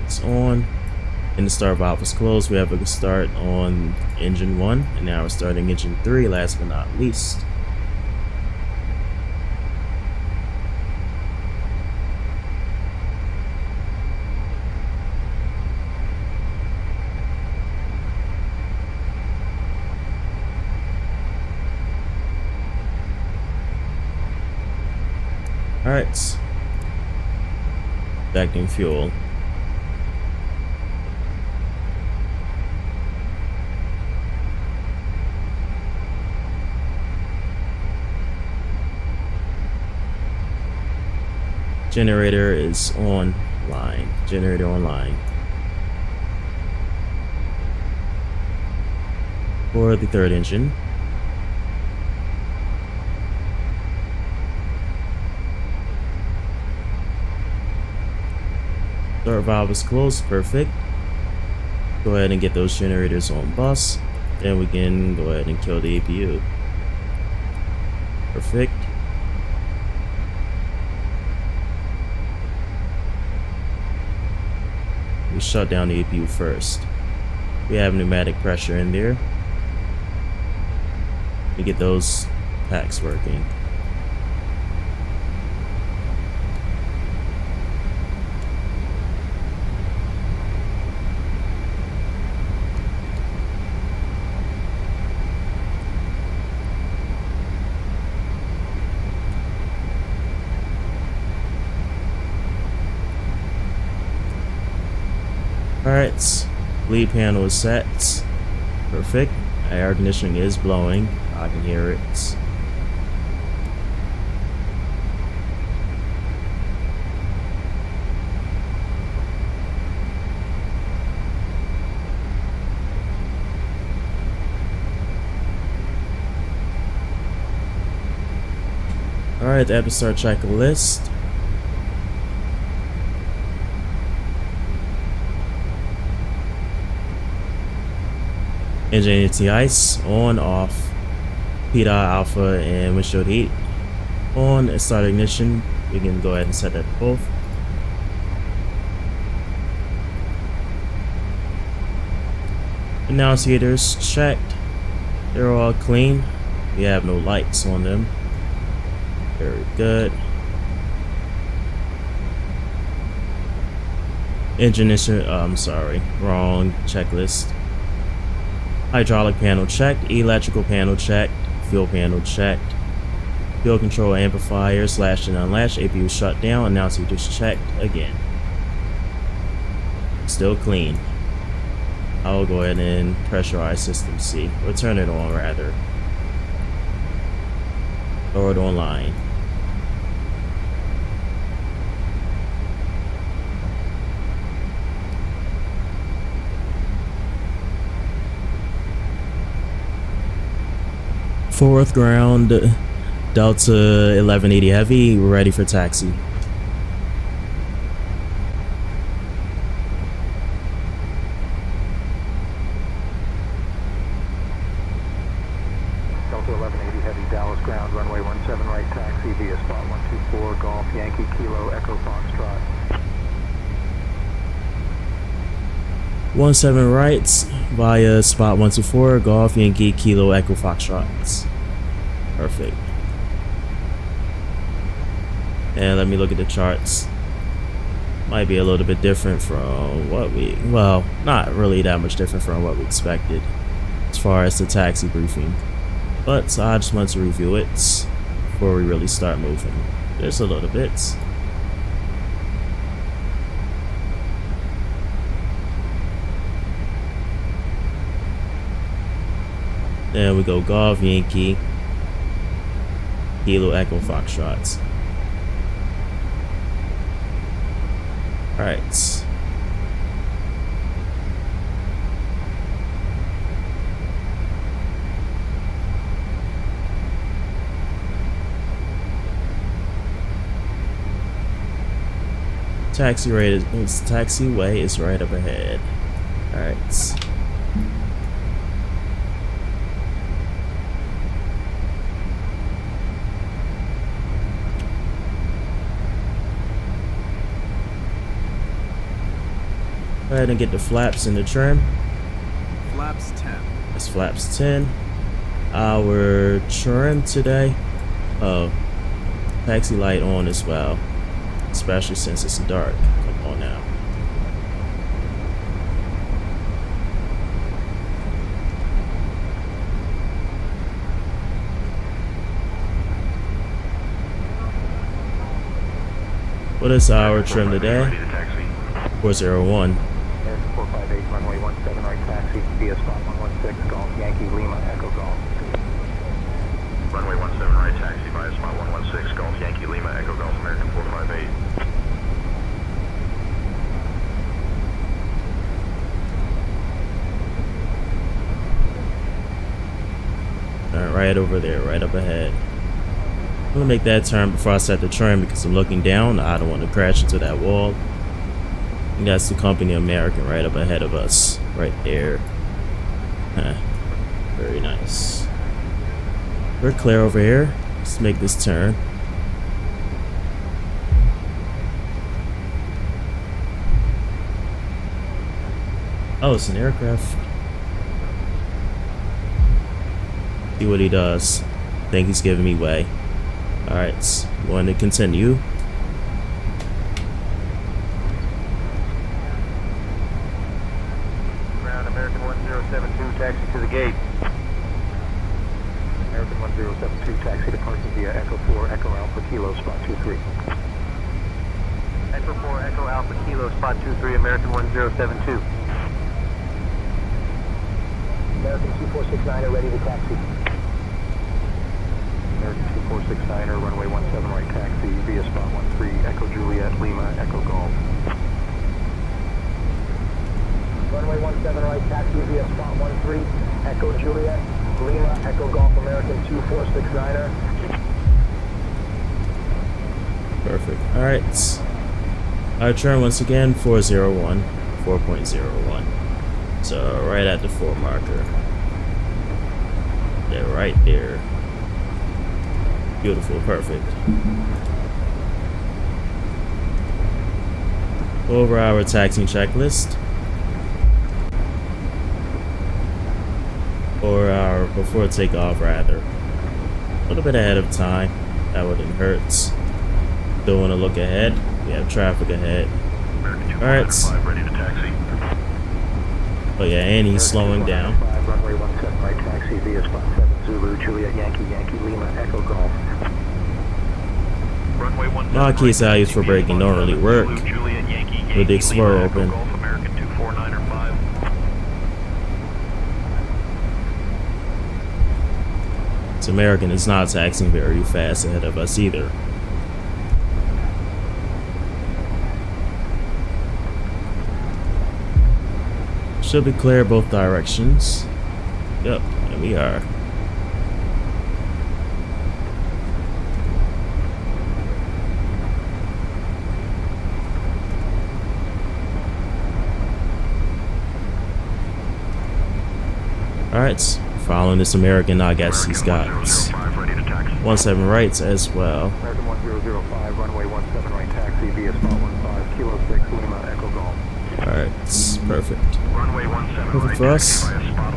It's on. And the start valve is closed. We have a good start on engine 1. And now we're starting engine 3, last but not least. Alright. Injecting fuel. Generator is online. Generator online. For the third engine. Start valve is closed. Perfect. Go ahead and get those generators on bus. Then we can go ahead and kill the APU. Perfect. we shut down the APU first. We have pneumatic pressure in there. We get those packs working. Alright, lead panel is set. Perfect. Air conditioning is blowing. I can hear it. Alright, the episode checklist. Engine anti-ice on, off. PDI alpha and windshield heat on. And start ignition. We can go ahead and set that to both. Annunciators checked. They're all clean. We have no lights on them. Very good. Engine I'm sorry, wrong checklist. Hydraulic panel checked, electrical panel checked, fuel panel checked, fuel control amplifier / and unlatched, APU shut down, annunciators checked again. Still clean. I'll go ahead and pressurize system C, or turn it on rather. Throw it online. Fourth ground, Delta 1180 Heavy, we're ready for taxi. Delta 1180 Heavy, Dallas ground, runway 17 right taxi via spot 124, Golf Yankee Kilo Echo Foxtrot. 17 rights via spot 124, Golf Yankee Kilo Echo Foxtrot. Perfect. And let me look at the charts. Might be a little bit different from what we, well, not really that much different from what we expected as far as the taxi briefing. But I just want to review it before we really start moving. Just a little bit. There we go, Golf Yankee Kilo Echo Foxtrots. Alright. Taxiway is right up ahead. Alright. Go ahead and get the flaps in the trim. Flaps 10. That's flaps 10. Our trim today. Oh, taxi light on as well. Especially since it's dark. Come on now. What is our trim today? 401. 458, runway 17 right taxi via spot 116, Golf Yankee Lima Echo Golf. Runway 17 right taxi via spot 116, Golf Yankee Lima Echo Golf, American 458. Alright, right over there, right up ahead. I'm gonna make that turn before I set the trim because I'm looking down. I don't want to crash into that wall. And that's the company American right up ahead of us, right there. Very nice. We're clear over here. Let's make this turn. Oh, it's an aircraft. See what he does. I think he's giving me way. Alright, going to continue. Ground American 1072, taxi to the gate. American 1072, taxi departing via Echo 4, Echo Alpha Kilo, spot 23. Echo 4, Echo Alpha Kilo, spot 23, American 1072. American 2469 ready to taxi. American 2469 runway 17 right taxi via spot 13, Echo Juliet, Lima, Echo Golf. Runway 17 right taxi via spot 13, Echo Juliet, Lima, Echo Golf, American 2469er. Perfect. Alright. Our turn once again, 401, 4.01. So right at the 4 marker. They're right there. Beautiful, perfect. Over our taxiing checklist. Or our before takeoff rather. A little bit ahead of time. That wouldn't hurt. Don't want to look ahead. We have traffic ahead. Alright. Ready to taxi. Oh yeah, and he's slowing down. Runway 17 right taxi via spot 7 Zulu, Juliet, Yankee, Yankee, Lima, Echo Golf. Runway 17 My case values for braking don't really work with the Explorer open. American 249 or 5. This American is not taxiing very fast ahead of us either. Should be clear both directions. Yep, and we are. Alright, following this American, I guess he's got 17 rights as well. American 1005, runway 17 right taxi via spot 15, Kilo 6, Lima, Echo Golf. Alright, perfect. Runway 17 Perfect right for us. taxi via spot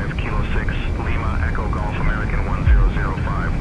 15, Kilo 6, Lima, Echo Golf, American 1005.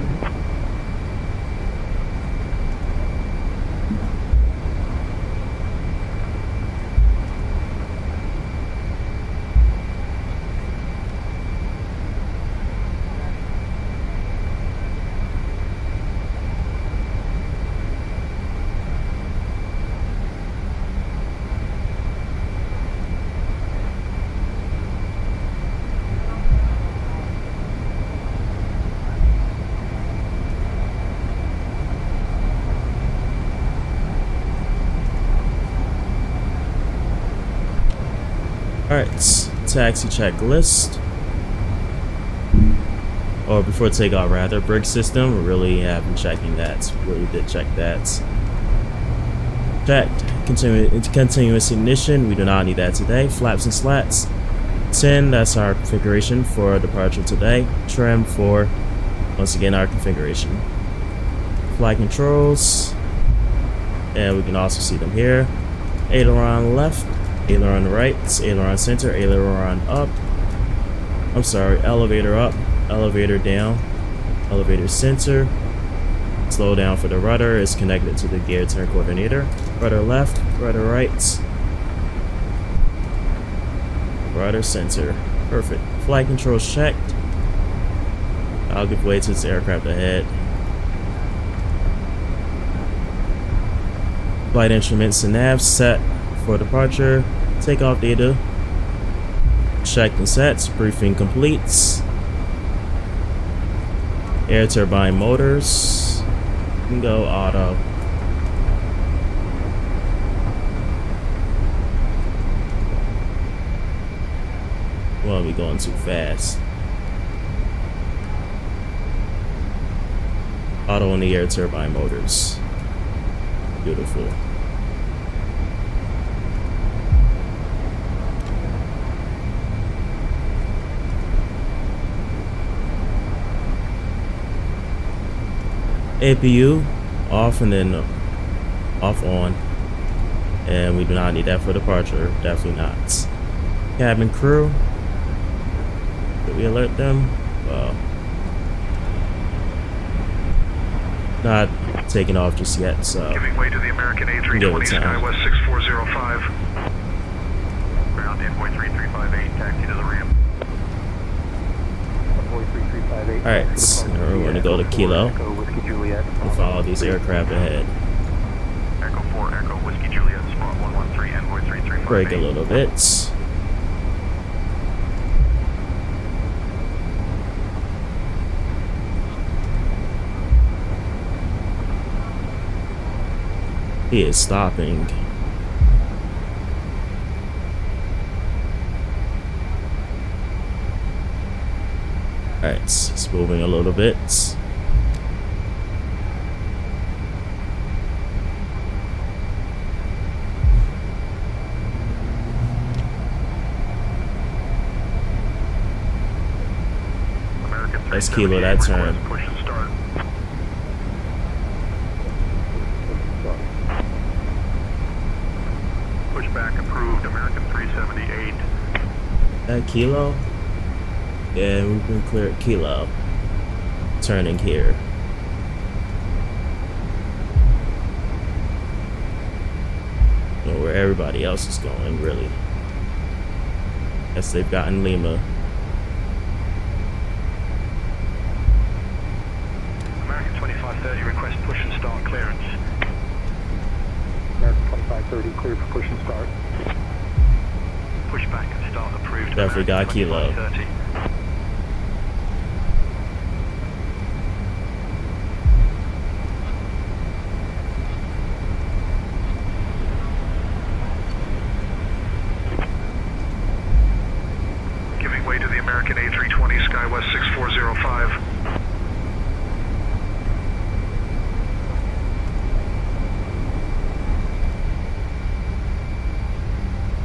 Alright, taxi checklist. Or before takeoff rather, brake system, we really have been checking that. Really did check that. Checked. Continuous ignition, we do not need that today. Flaps and slats. 10, that's our configuration for departure today. Trim 4, once again our configuration. Flight controls. And we can also see them here. Aileron left. Aileron right, aileron center, aileron up. I'm sorry, elevator up, elevator down, elevator center. Slow down for the rudder is connected to the gear turn coordinator. Rudder left, rudder right, rudder center. Perfect. Flight controls checked. I'll give way to this aircraft ahead. Flight instruments and nav set for departure. Takeoff data checked and sets. Briefing completes. Air turbine motors. You can go auto. Well, we going too fast. Auto on the air turbine motors. Beautiful. APU off and then off on, and we do not need that for departure. Definitely not. Cabin crew. Did we alert them? Well, not taking off just yet, so Giving way to the American A320 Skywest 6405. Ground envoy 3358, taxi to the ramp. alright, so now we're gonna go to Kilo and follow these aircraft ahead. Echo 4, Echo Whiskey Juliet, spot 113, envoy 3358. Brake a little bit. He is stopping. Alright, it's moving a little bit. Let's Kilo that turn. Push and start. Pushback approved, American 378. That Kilo? Yeah, we've been clear at Kilo. Turning here. Know where everybody else is going, really. Guess they've gotten Lima. American 2530, request push and start clearance. American 2530, cleared for push and start. Pushback and start approved. Definitely got Kilo. 2530. Giving way to the American A320 Skywest 6405.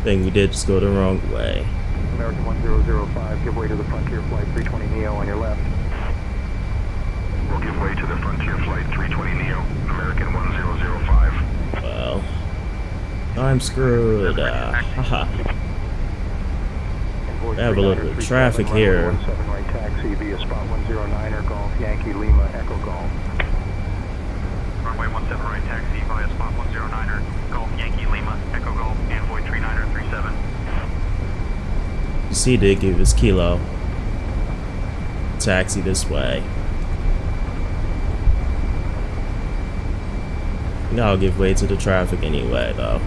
Think we did just go the wrong way. American 1005, give way to the Frontier Flight 320 Neo on your left. We'll give way to the Frontier Flight 320 Neo, American 1005. Well, I'm screwed. Haha. We have a little bit of traffic here. 17 right taxi via spot 109er Golf Yankee Lima Echo Golf. Runway 17 right taxi via spot 109er, Golf Yankee Lima, Echo Golf, envoy 3937. You see, did give us Kilo. Taxi this way. I think I'll give way to the traffic anyway, though.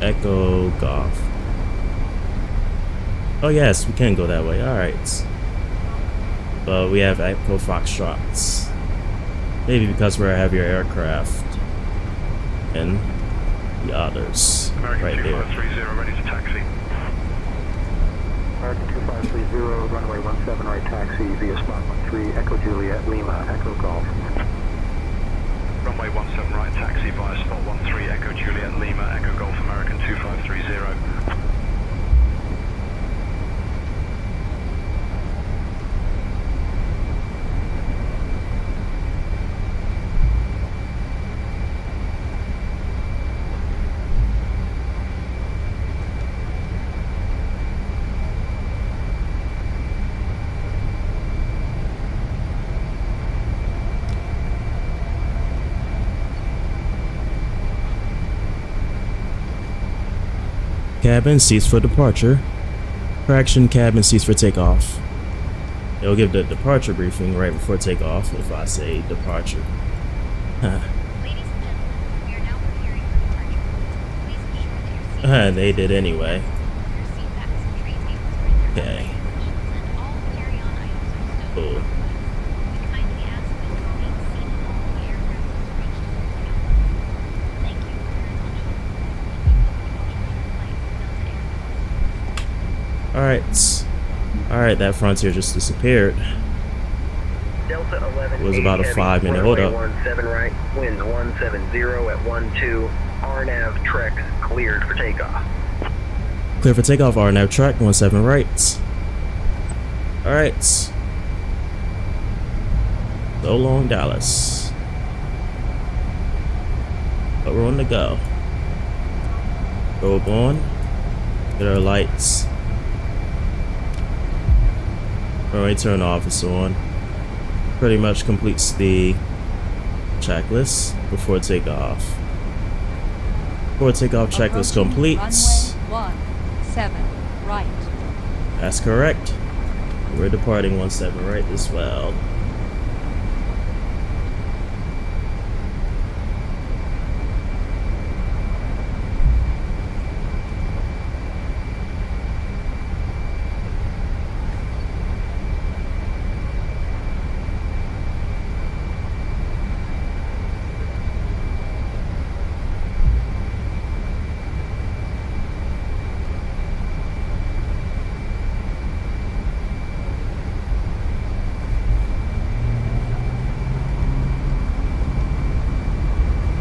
Echo Golf. Oh yes, we can go that way. Alright. But we have Echo Foxtrots. Maybe because we're a heavier aircraft. And the others. American Right there. 2530, ready to taxi. American 2530, runway 17 right taxi via spot 13 Echo Juliet Lima Echo Golf. Runway 17 right taxi via spot 13 Echo Juliet Lima, Echo Golf, American 2530. Cabin seats for departure. Traction cabin seats for takeoff. It'll give the departure briefing right before takeoff if I say departure. Ladies and gentlemen, we are now preparing for departure. Please ensure that your seat They did anyway. your seat backs and tray tables are in their Okay. upright positions and all carry-on items are stowed Cool. in the hood. We kindly ask that you remain seated until the aircraft is reached full takeoff. Thank you for your attention. Alright, that Frontier just disappeared. Delta 11 It was about a 5-minute hold up. 17 right, winds 170 at 12, RNAV Trek cleared for takeoff. Clear for takeoff, RNAV track, 17 right. Alright. So long, Dallas. But we're on the go. Probe on. Get our lights. Runway turn off is on. Pretty much completes the checklist before takeoff. Before takeoff checklist completes. Runway 17 right. That's correct. We're departing 17 right as well.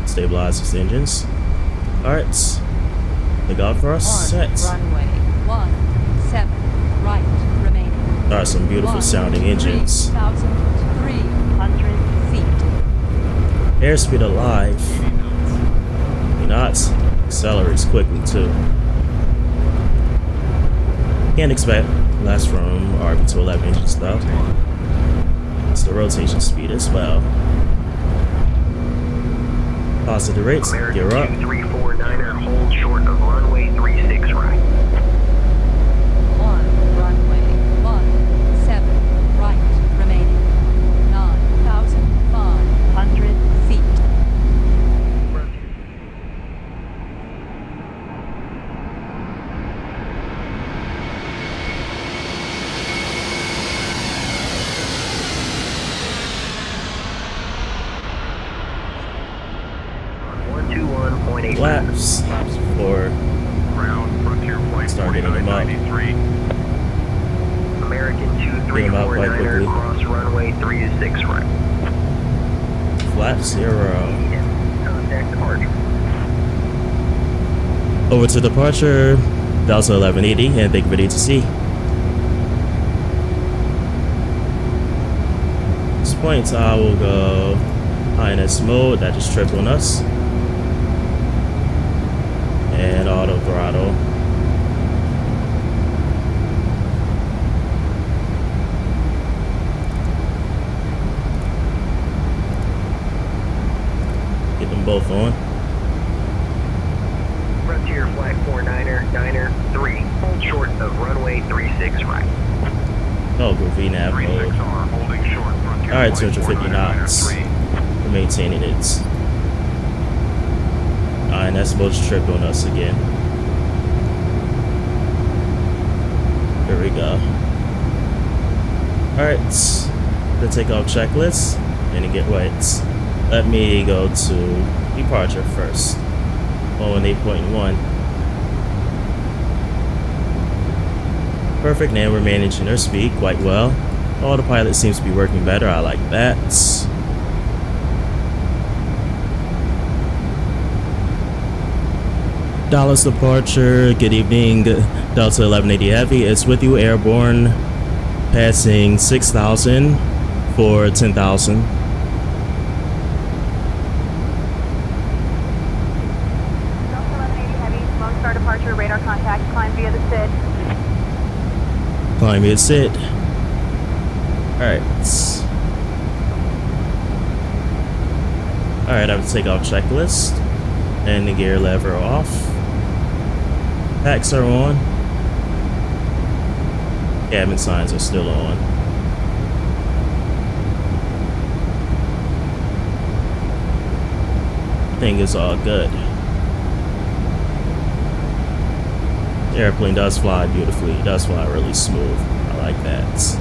Stabilize these engines. Alright. Takeoff thrust set. Runway 17 right remaining. There are some beautiful sounding engines. 3,300 feet. Airspeed alive. Knots. Accelerates quickly too. Can't expect less from RB to 11 engines though. It's the rotation speed as well. Positive rates, American gear up. 2349er, hold short of runway 36 right. 1 runway 17 right remaining. 9,500 feet. On 121.8 Flaps for Ground, Frontier Flight start getting them up. 4993. American Get 'em out quite 2349er, quickly. cross runway 36 right. Flap 0. Contact departure. Over to departure, Delta 1180, and thank you for the ATC. At this point, I will go INS mode, that just tripped on us. And auto throttle. Get them both on. Frontier Flight 49er, Niner 3, hold short of runway 36 right. Oh, go VNAV mode. 36R, holding short, Frontier Alright, Flight 250 knots. 4993. We're maintaining it. INS mode just tripped on us again. Here we go. Alright, the takeoff checklist and to get wet. Let me go to departure first. On 8.1. Perfect, now we're managing our speed quite well. Autopilot seems to be working better, I like that. Dallas departure, good evening, Delta 1180 Heavy, it's with you, airborne, passing 6,000 for 10,000. Delta 1180 Heavy, Lone Star departure, radar contact, climb via the SID. Climb via SID. Alright. Alright, I have to take off checklist. And the gear lever off. Packs are on. Cabin signs are still on. Thing is all good. The airplane does fly beautifully. It does fly really smooth. I like that.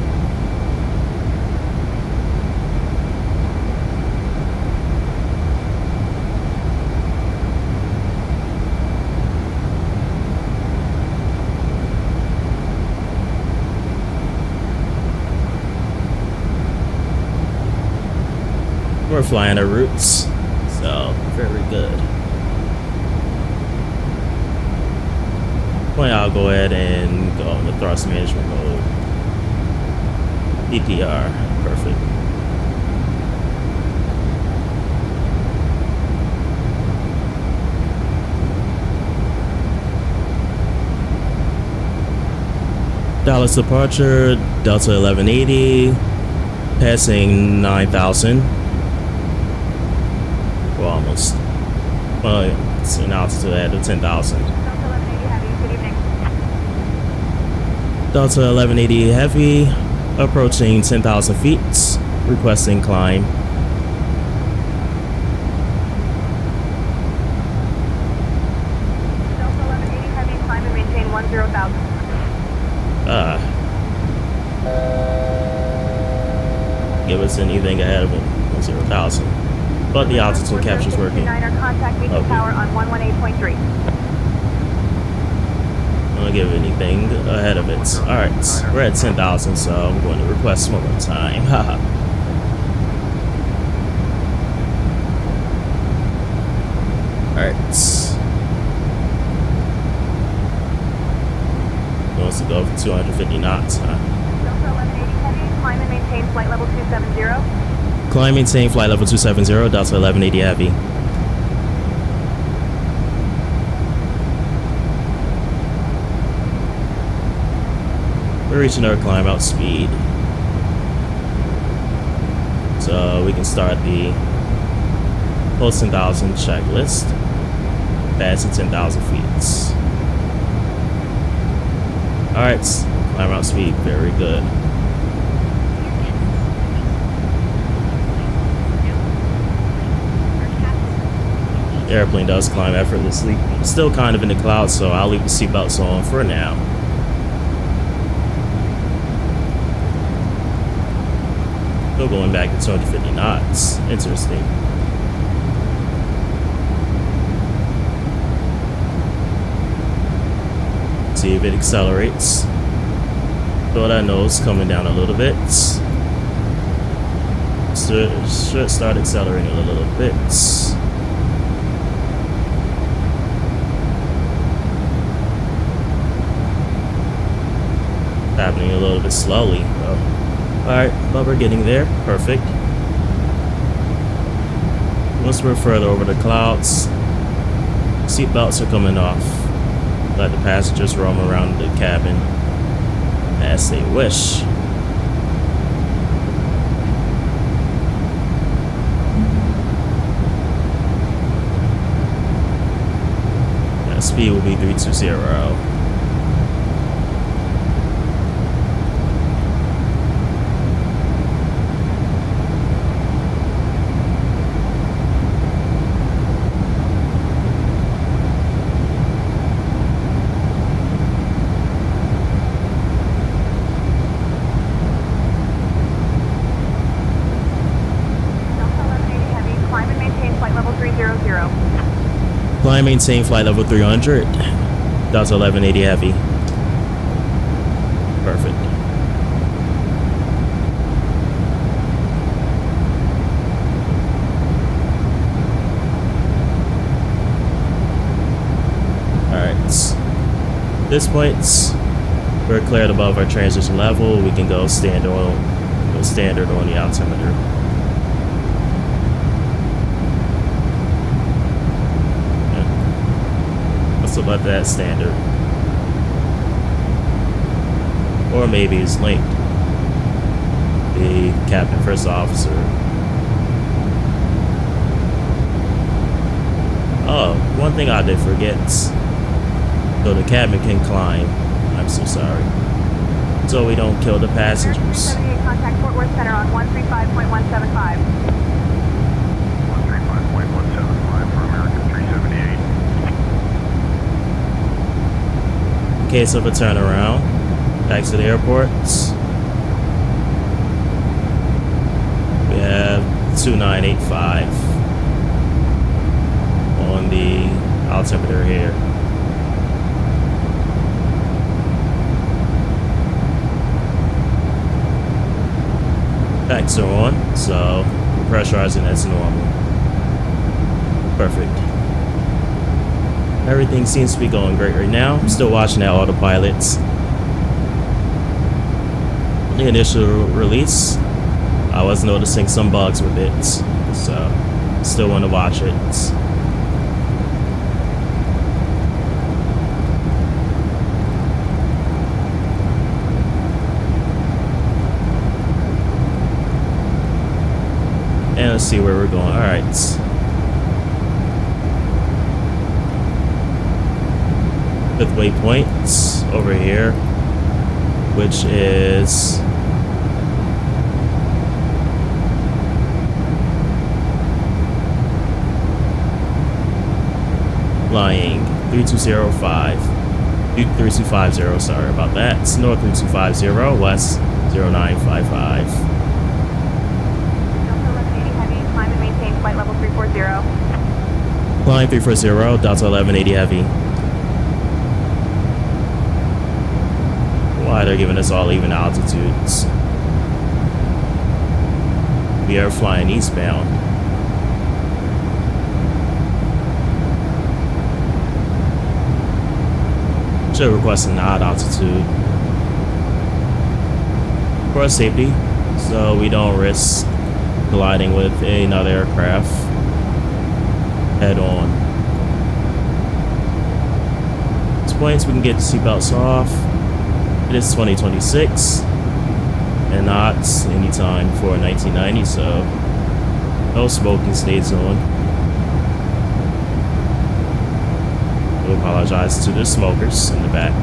We're flying our routes, so very good. Well, I'll go ahead and go into thrust management mode. DPR, perfect. Dallas departure, Delta 1180, passing 9,000. We're almost. Well, it's an altitude at 10,000. Delta 1180 Heavy, good evening. Delta 1180 Heavy, approaching 10,000 feet, requesting climb. Delta 1180 Heavy, climb and maintain 10,000. Give us anything ahead of it, 0,000. But the altitude capture's working. Contact me Okay. power on 118.3. I don't give anything ahead of it. Alright, we're at 10,000, so I'm going to request one more time. Haha. Alright. Wants to go for 250 knots, huh? Delta 1180 Heavy, climb and maintain flight level 270. Climb, maintain flight level 270, Delta 1180 Heavy. We're reaching our climb out speed. So we can start the post 10,000 checklist. Pass at 10,000 feet. Alright, climb out speed, very good. The airplane does climb effortlessly. Still kind of in the clouds, so I'll leave the seatbelts on for now. Still going back to 250 knots. Interesting. See if it accelerates. Throw that nose coming down a little bit. Should start accelerating a little bit. Happening a little bit slowly. Oh. Alright, but we're getting there. Perfect. Once we're further over the clouds, seatbelts are coming off. Let the passengers roam around the cabin as they wish. That speed will be 320. Climb, maintain flight level 300. Delta 1180 Heavy. Perfect. Alright. This point, we're cleared above our transition level. We can go standard on the altimeter. About that standard, or maybe it's linked. The captain, first officer. Oh, one thing I did forget. So the cabin can climb. I'm so sorry. So we don't kill the passengers. 78 contact Fort Worth Center on 135.175. 135.175 for American 378. In case of a turnaround, back to the airport. We have 2985 on the altimeter here. Backs are on, so we're pressurizing as normal. Perfect. Everything seems to be going great right now. I'm still watching that autopilot. The initial release, I was noticing some bugs with it, so still want to watch it. let's see where we're going. All right. Fifth waypoint over here, which is flying 3205. 3250, sorry about that. It's north 3250, west 0955. Delta 1180 Heavy, climb and maintain flight level 340. Flying 340, Delta 1180 Heavy. Why they're giving us all even altitudes? We are flying eastbound. Should request an odd altitude for our safety, so we don't risk colliding with another aircraft head on. At this point, we can get the seatbelts off. It is 2026 and not any time before 1990, so no smoking stays on. We apologize to the smokers in the back.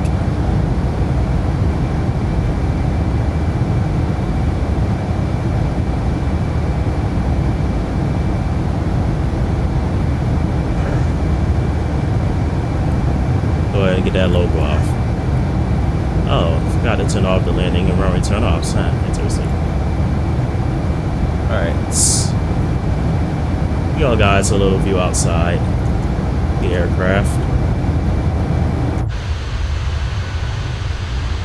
Go ahead and get that logo off. Oh, I forgot to turn off the landing and runway turn-offs. Huh, interesting. Alright. Give y'all guys a little view outside the aircraft.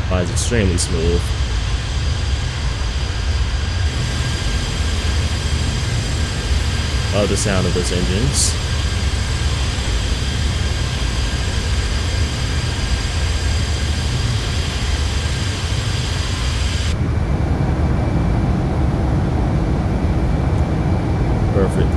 Flies extremely smooth. Love the sound of those engines. Perfect.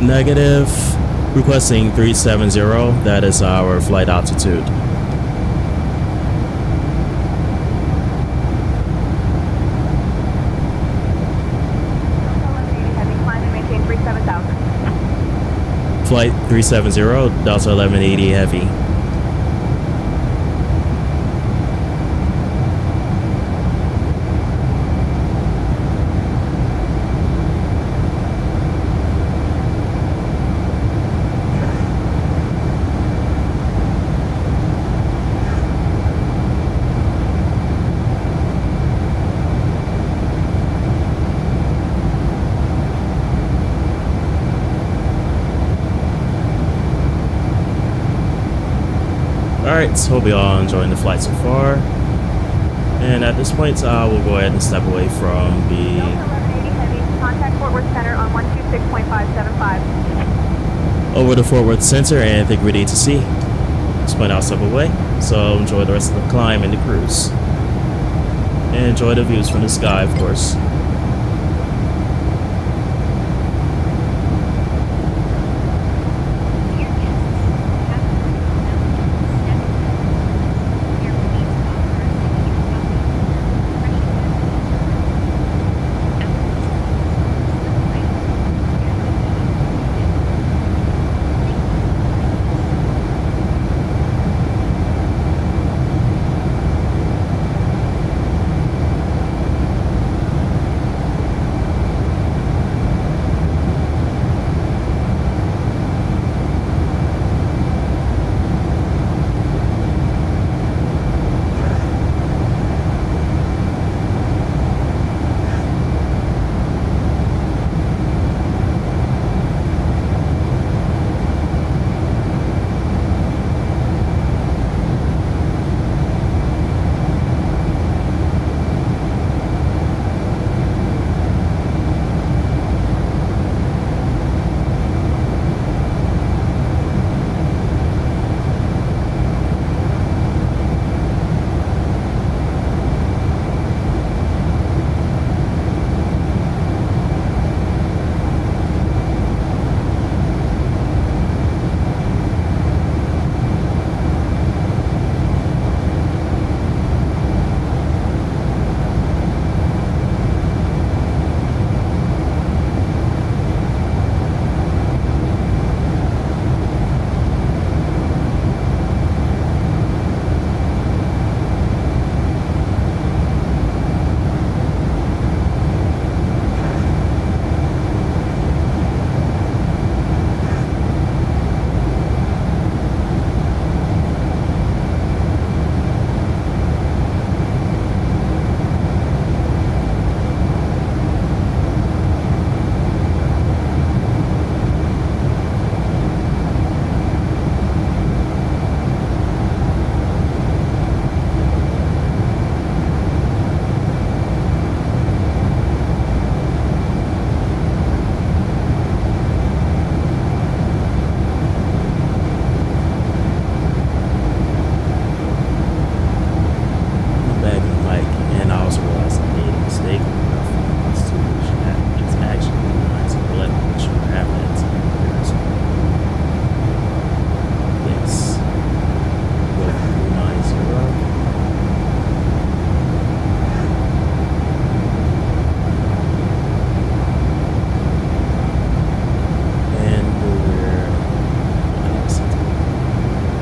Negative. Requesting 370. That is our flight altitude. Flight 370, Delta 1180 Heavy. Alright, so hope you all enjoying the flight so far. And at this point, we'll go ahead and step away from the... Contact Fort Worth Center on 126.575. over to Fort Worth Center, and I think we're ready to see. At this point, I'll step away. So enjoy the rest of the climb and the cruise. And enjoy the views from the sky, of course.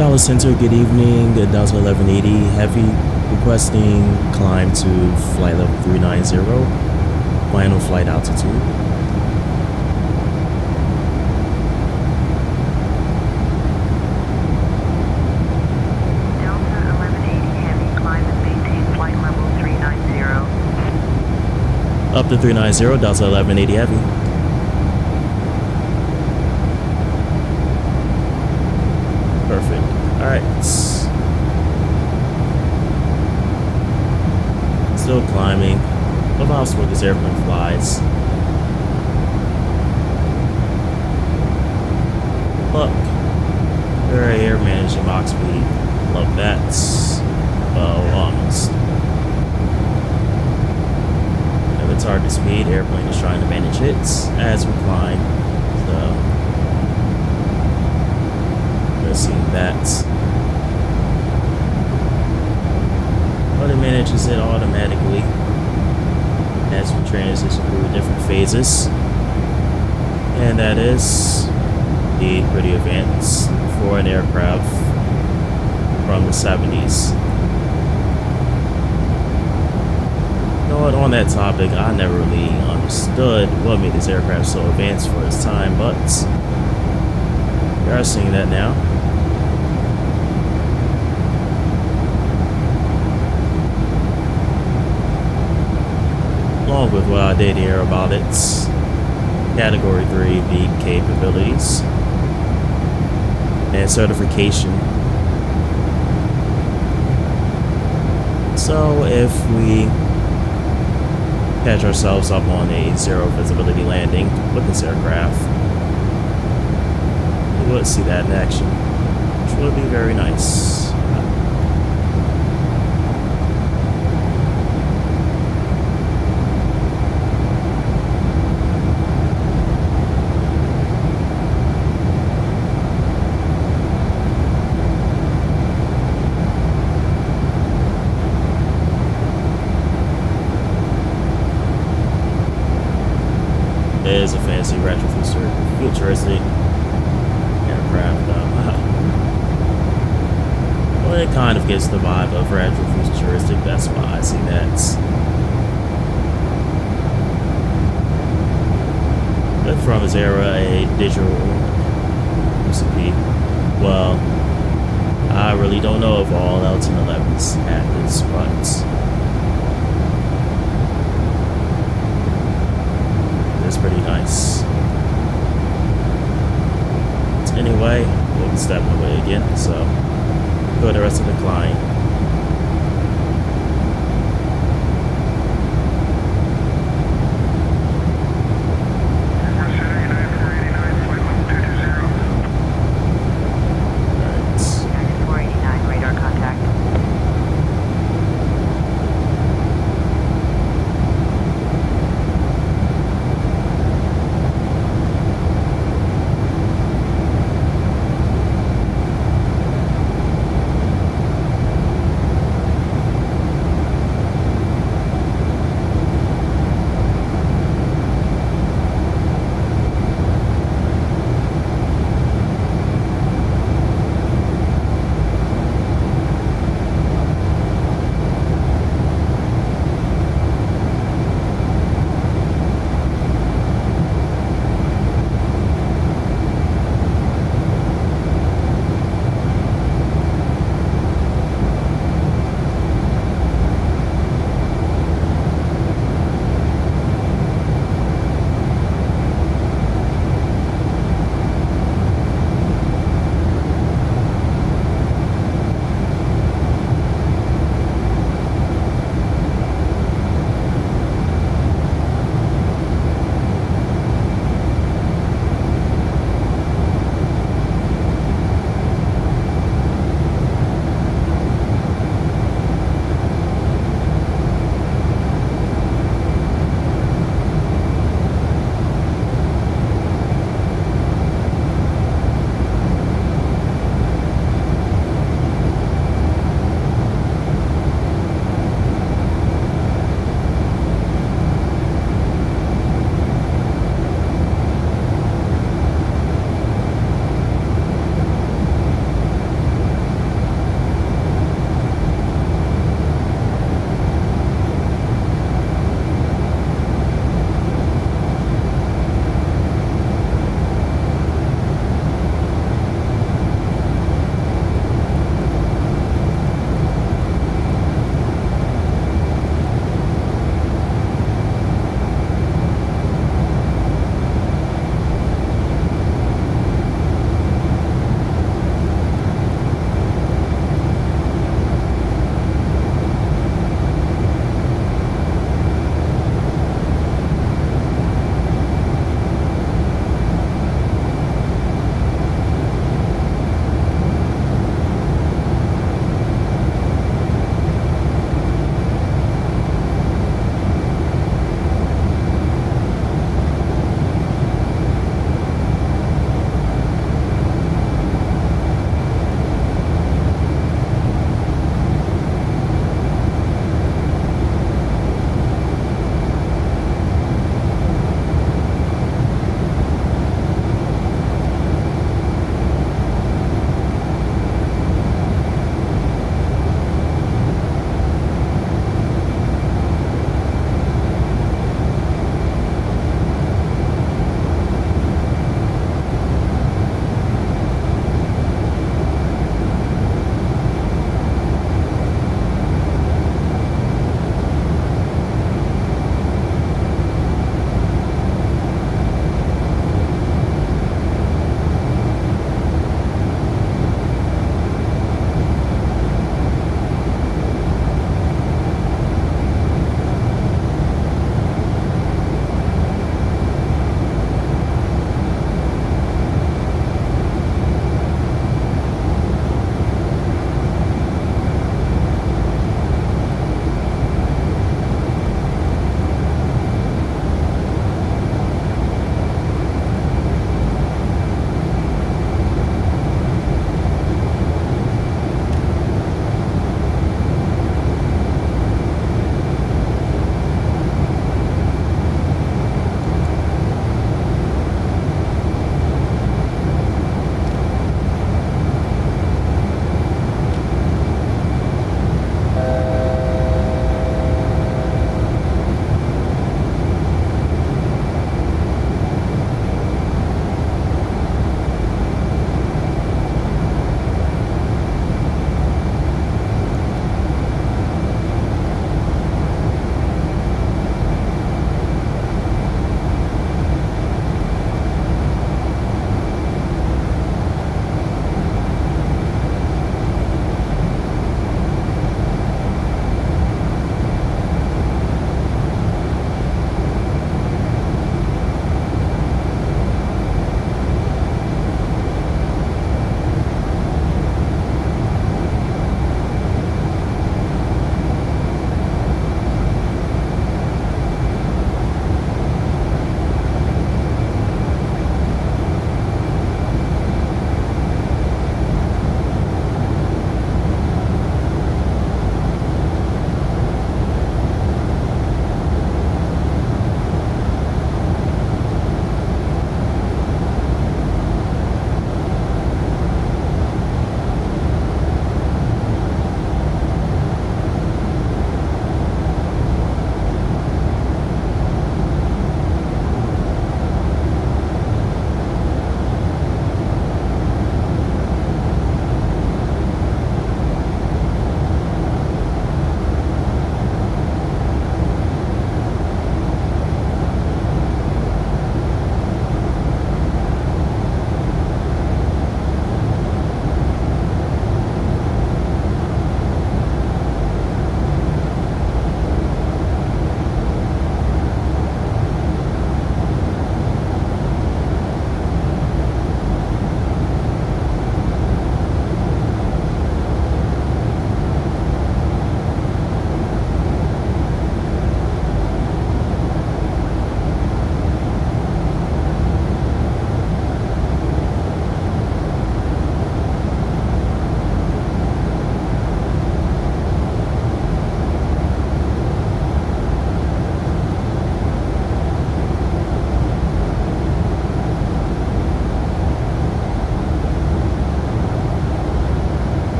Dallas Center, good evening. Delta 1180 Heavy requesting climb to flight level 390. Final flight altitude. Delta 1180 Heavy, climb and maintain flight level 390. Up to 390, Delta 1180 Heavy. Perfect. Alright. Still climbing. Love how slow this airplane flies. Look. Very air managing Mach speed. Love that. Well, almost. At the target speed, airplane is trying to manage it as we climb. So see that, but it manages it automatically as we transition through different phases, and that is indeed pretty advanced for an aircraft from the 70s. You know what, on that topic, I never really understood what made this aircraft so advanced for its time, but we are seeing that now. Along with what I did here about its Category 3B capabilities and certification. So if we catch ourselves up on a zero visibility landing with this aircraft, we would see that in action, which would be very nice. Is a fancy futuristic aircraft. Well, it kind of gets the vibe of retrofuturistic. That's why I see that. But from its era, a digital recipe. Well, I really don't know if all L-1011s had this, but it's pretty nice. Anyway, we'll be stepping away again, so go the rest of the climb.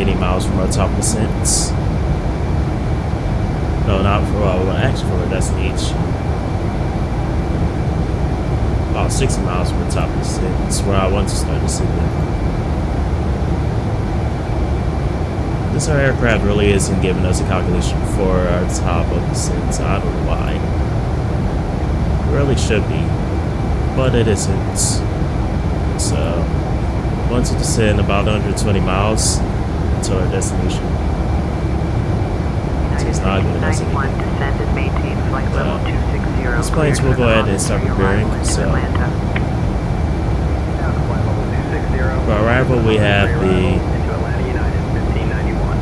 80 miles from our top descent. No, not for actually for our destination. About 60 miles from the top descent. That's where I want to start descending. This our aircraft really isn't giving us a calculation for our top of descent, so I don't know why. It really should be, but it isn't. So, want to descend about 120 miles to our destination. So it's not giving us anything. Descent is maintained flight level 260. This planes will go ahead and start preparing. So, for arrival, we have the Into Atlanta United 1591.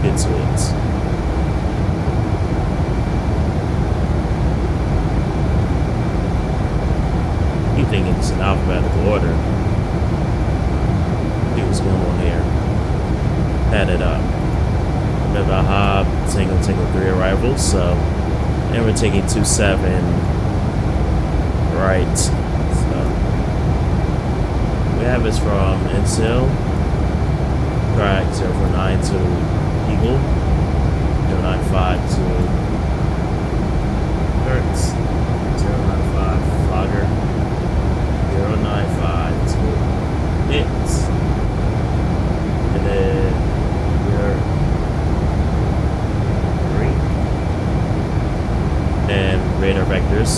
get to it. You thinking it's in alphabetical order? See what's going on here. Add it up. Remember Hob, Tango 3 arrivals, so and we're taking 27 right. So we have is from Insil, track 049 to Eagle, 095 to Hertz, 095 Flogger, 095 to Nits, and then we're 3, and radar vectors,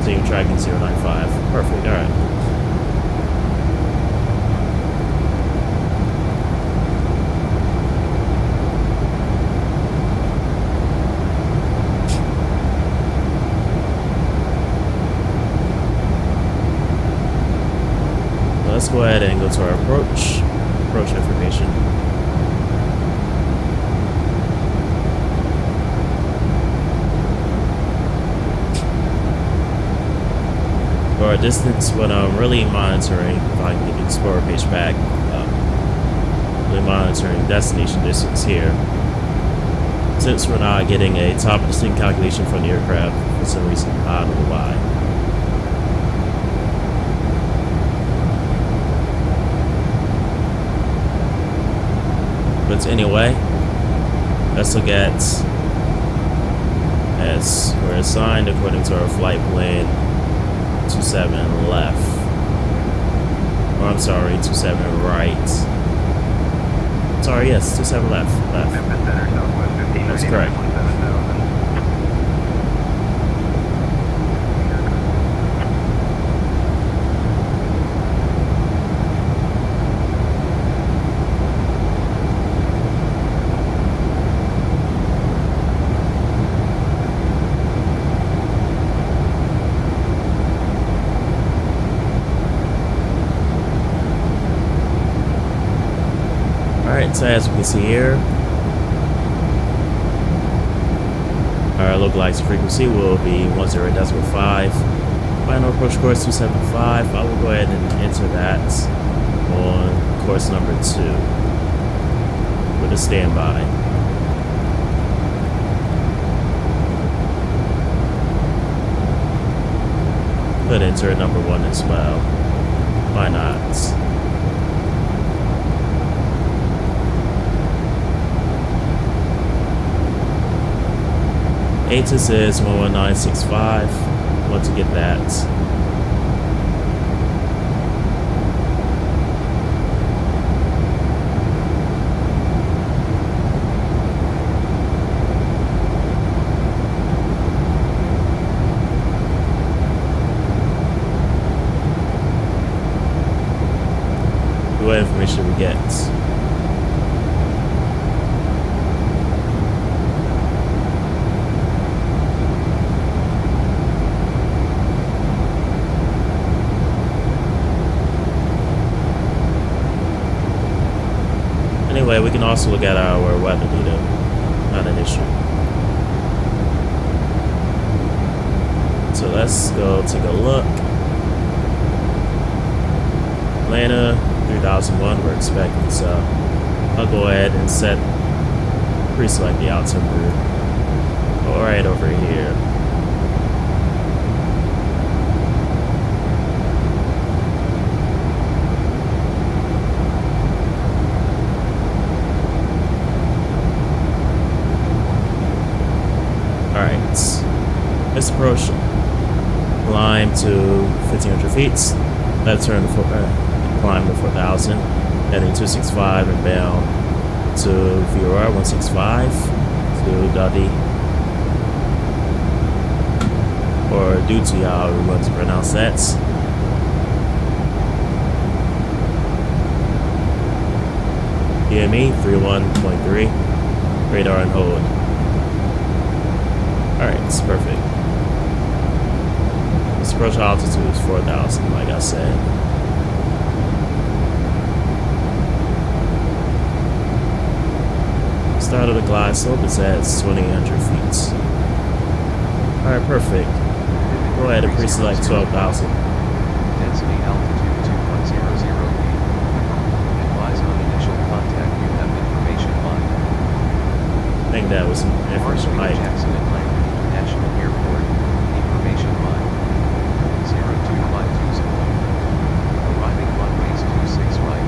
same tracking 095, perfect, alright. Let's go ahead and go to our approach information. For our distance, what I'm really monitoring, if I can get the Explorer page back, really monitoring destination distance here. Since we're not getting a top distinct calculation from the aircraft for some reason, I don't know why. But anyway, let's look at as we're assigned according to our flight plan 27 left. Or I'm sorry, 27 right. Sorry, yes, 27 left. That's correct. Alright, so as we can see here, our localized frequency will be 10.5. Final approach course 275. I will go ahead and enter that on course number 2 with a standby. Could enter number 1 as well. Why not? ATIS is 11965. Want to get that. What information we get. Anyway, we can also look at our weather data. Not an issue. So let's go take a look. Atlanta 3001 we're expecting, so I'll go ahead and set Pre-select the altimeter. All right, over here. All right, let's approach. Climb to 1,500 feet. Let's turn the climb to 4,000. Heading 265 and bound to VOR 165 to Duddy. Or Duty, how we want to pronounce that. DME 31.3. Radar and hold. Alright, it's perfect. This approach altitude is 4,000, like I said. Start of the glide slope is at 2,800 feet. Alright, perfect. Go ahead and pre-select 12,000. Density altitude 2100 feet. Advise on initial contact you have information line. I think that was information height. Jackson Atlanta International Airport. Information line. 02520. Arriving runways 26 right,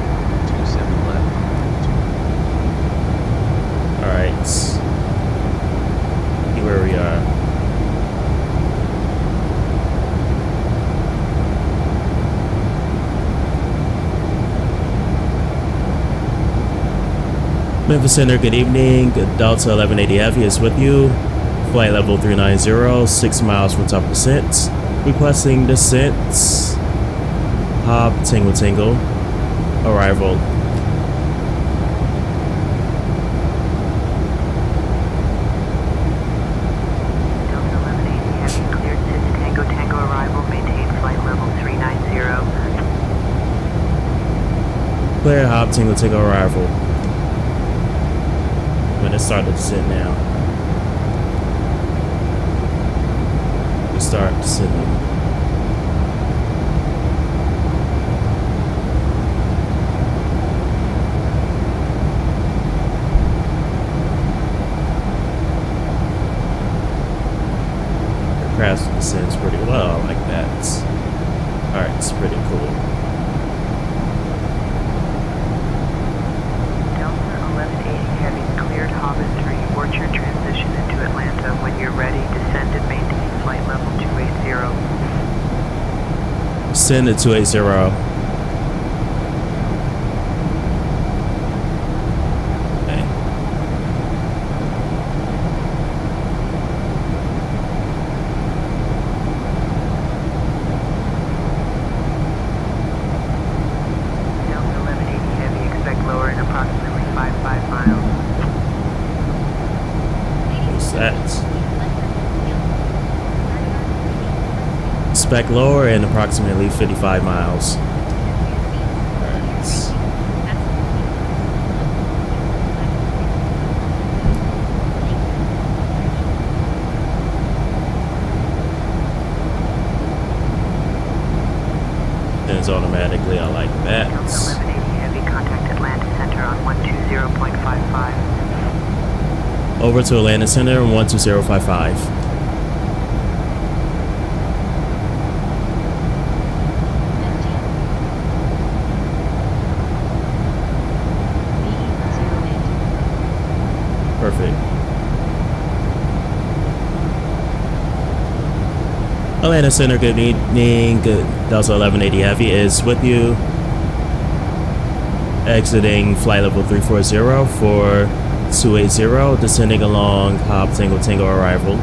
27 left. Alright. See where we are. Memphis Center, good evening. Delta 1180 Heavy is with you. Flight level 390, 6 miles from top descent. Requesting descent. Hop, Tango Tango. Arrival. Delta 1180 Heavy cleared 6 Tango Tango arrival. Maintain flight level 390. Clear, Hop, Tango Tango arrival. I'm gonna start the descent now. We start descending. The crash descends pretty well. I like that. Alright, it's pretty cool. Delta 1180 Heavy cleared Hobbit 3. Orchard transition into Atlanta. When you're ready, descend and maintain flight level 280. Send it 280. Okay. Delta 1180 Heavy expect lower in approximately 55 miles. What's that? Spec lower and approximately 55 miles. It's automatically, I like that. Delta 1180 Heavy contact Atlanta Center on 120.55. Over to Atlanta Center 12055. Perfect. Atlanta Center, good evening. Delta 1180 Heavy is with you. Exiting flight level 340 for 280, descending along Hop Tango Tango arrival.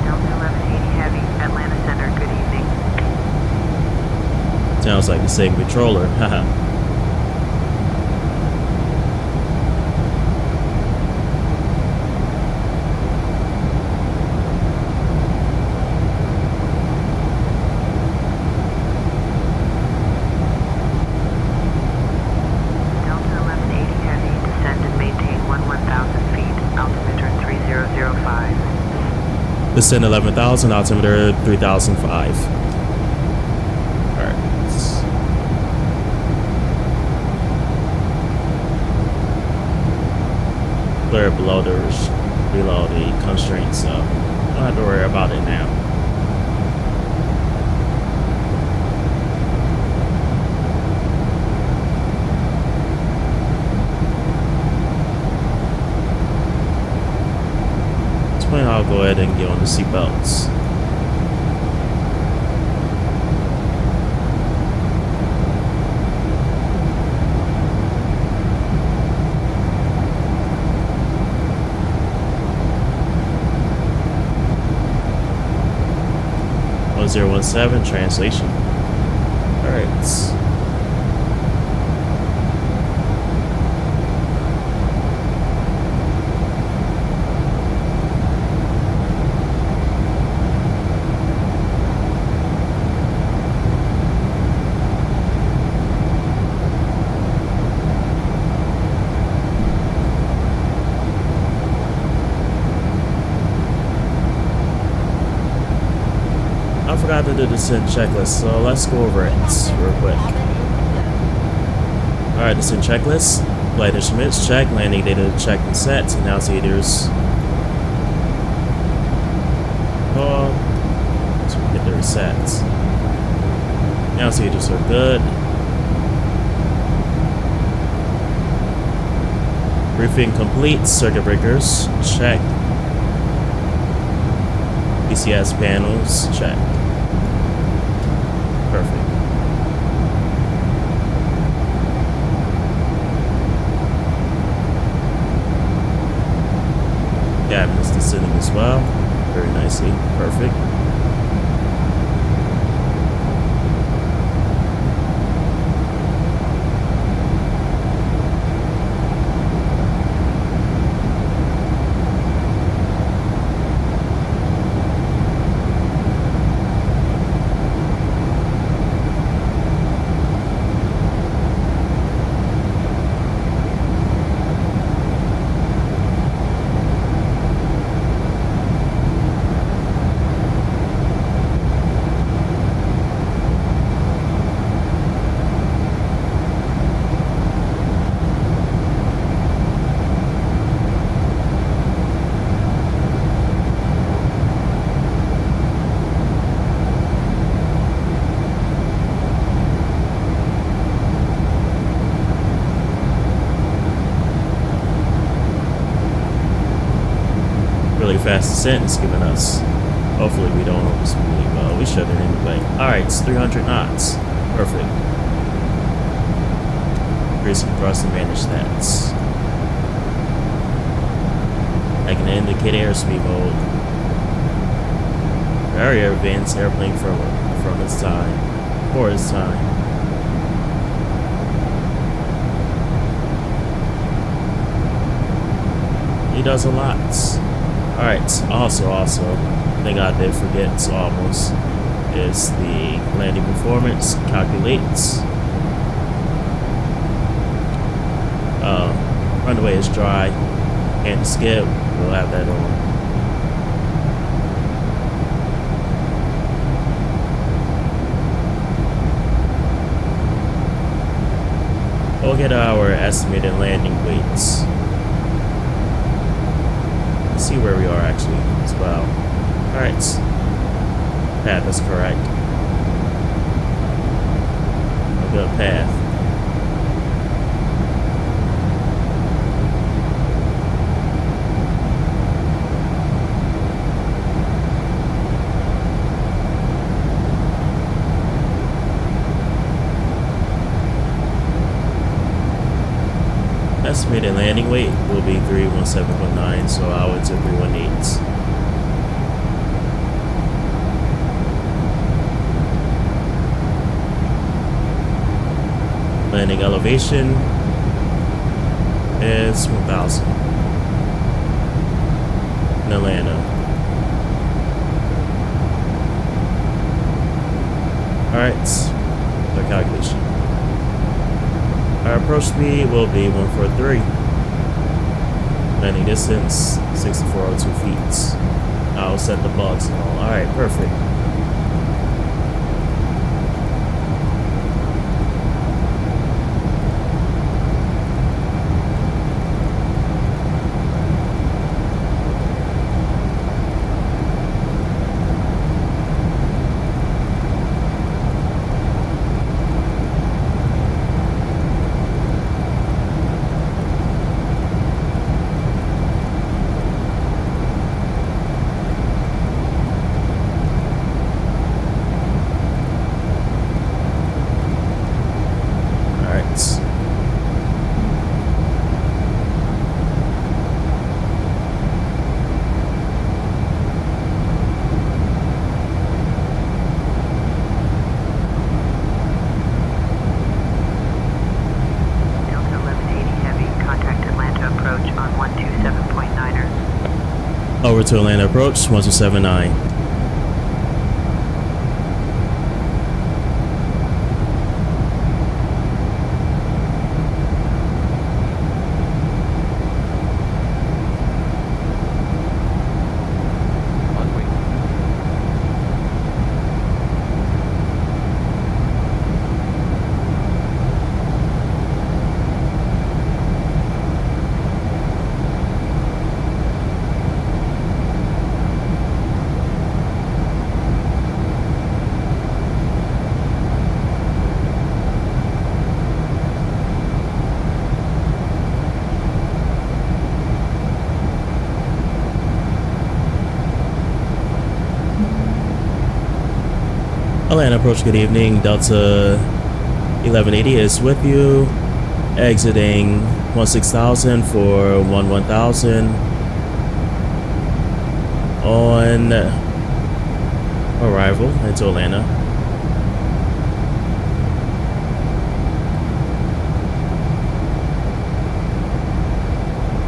Delta 1180 Heavy, Atlanta Center, good evening. Sounds like the same controller. Haha. Delta 1180 Heavy, descend and maintain 1,000 feet, altimeter 3005. Descend 11,000, altimeter 3005. Alright. clear below the constraint, so don't have to worry about it now. I'll go ahead and get on the seatbelts. .1017 translation. All right. I forgot to do the descent checklist, so let's go over it real quick. Alright, descent checklist. Flight instruments, check. Landing data, check and set. Annunciators. Oh, so we get the resets. Annunciators are good. Briefing complete. Circuit breakers, check. PCS panels, check. Perfect. Cabin is descending as well. Very nicely. Perfect. Really fast descent is giving us. Hopefully we don't overspeed. Well, we shouldn't anyway. Alright, it's 300 knots. Perfect. Increasing thrust and manage that. I can indicate airspeed mode. Very advanced airplane from its time. For its time. He does a lot. Alright, also, thing I did forget almost is the landing performance calculates. Runway is dry, and skip, we'll have that on. We'll get our estimated landing weights. See where we are actually as well. Alright. Path is correct. A good path. Estimated landing weight will be 317.9, so I'll enter 318. Landing elevation is 1,000 in Atlanta. Alright, the calculation. Our approach speed will be 143. Landing distance 6402 feet. I'll set the bugs and all. Alright, perfect. to Atlanta approach 1279. Atlanta approach, good evening. Delta 1180 is with you. Exiting 16,000 for 11,000 on arrival into Atlanta.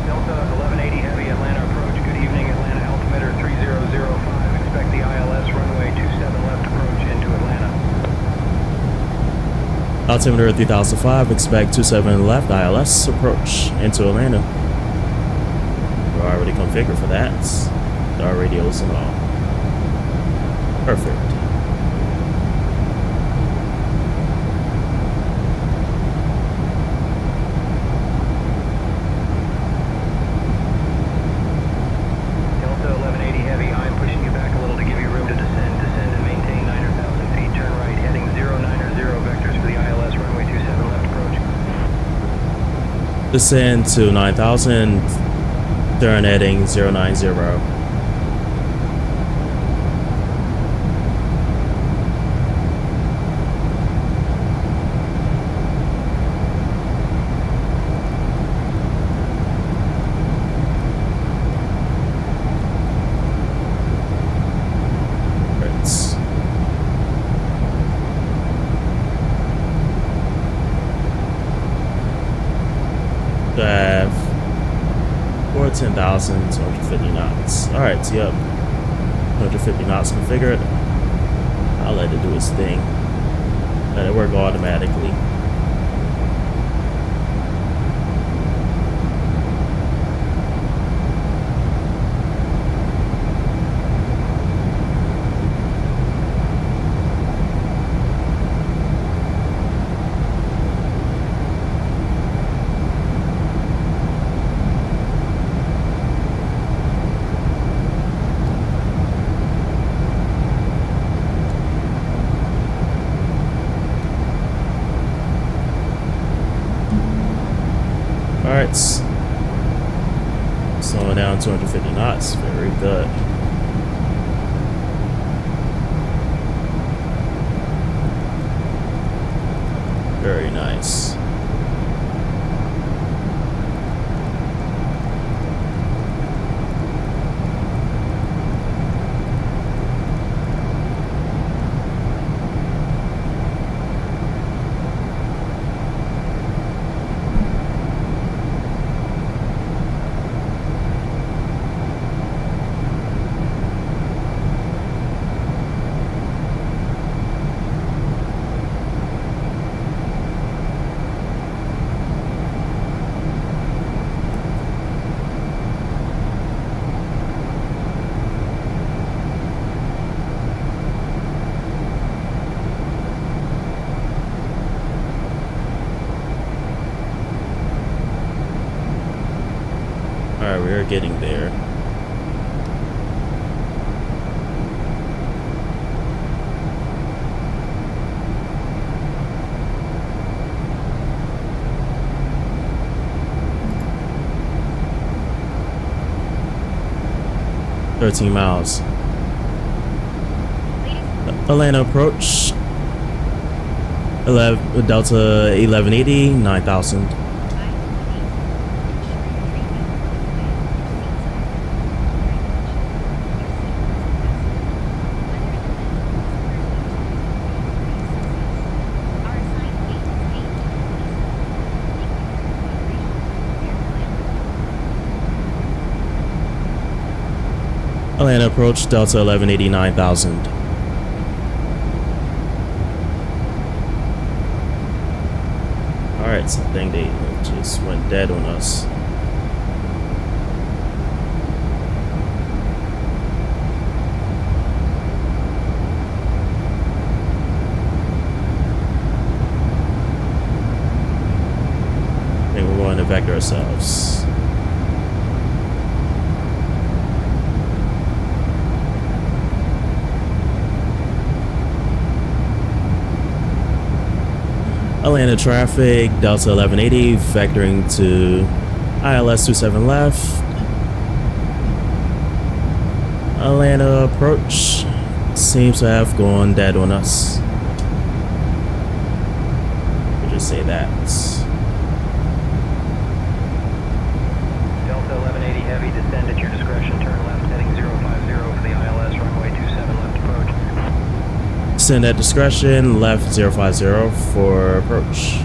Delta 1180 heavy, Atlanta approach. Good evening, Atlanta altimeter 3005. Expect the ILS runway 27 left approach into Atlanta. Altimeter 3005, expect 27 left ILS approach into Atlanta. We're already configured for that. Our radios and all. Perfect. Delta 1180 heavy, I'm pushing you back a little to give you room to descend. Descend and maintain 9,000 feet. Turn right, heading 090 vectors for the ILS runway 27 left approach. Descend to 9,000. Turn heading 090. Have 10,250 knots. All right, so yep, 250 knots configured. I'll let it do its thing. Let it work automatically. Alright, slowing down 250 knots, very good. Very nice. Alright, we are getting there. "13 miles. Atlanta approach. 11, Delta 1180, 9,000. Atlanta approach, Delta 1189,000. Alright, so I think they just went dead on us. I think we're going to vector ourselves. Atlanta traffic, Delta 1180, vectoring to ILS 27 left. Atlanta approach seems to have gone dead on us. We'll just say that. Delta 1180 heavy, descend at your discretion, turn left, heading 050 for the ILS, runway 27 left approach. Send at discretion, left 050 for approach.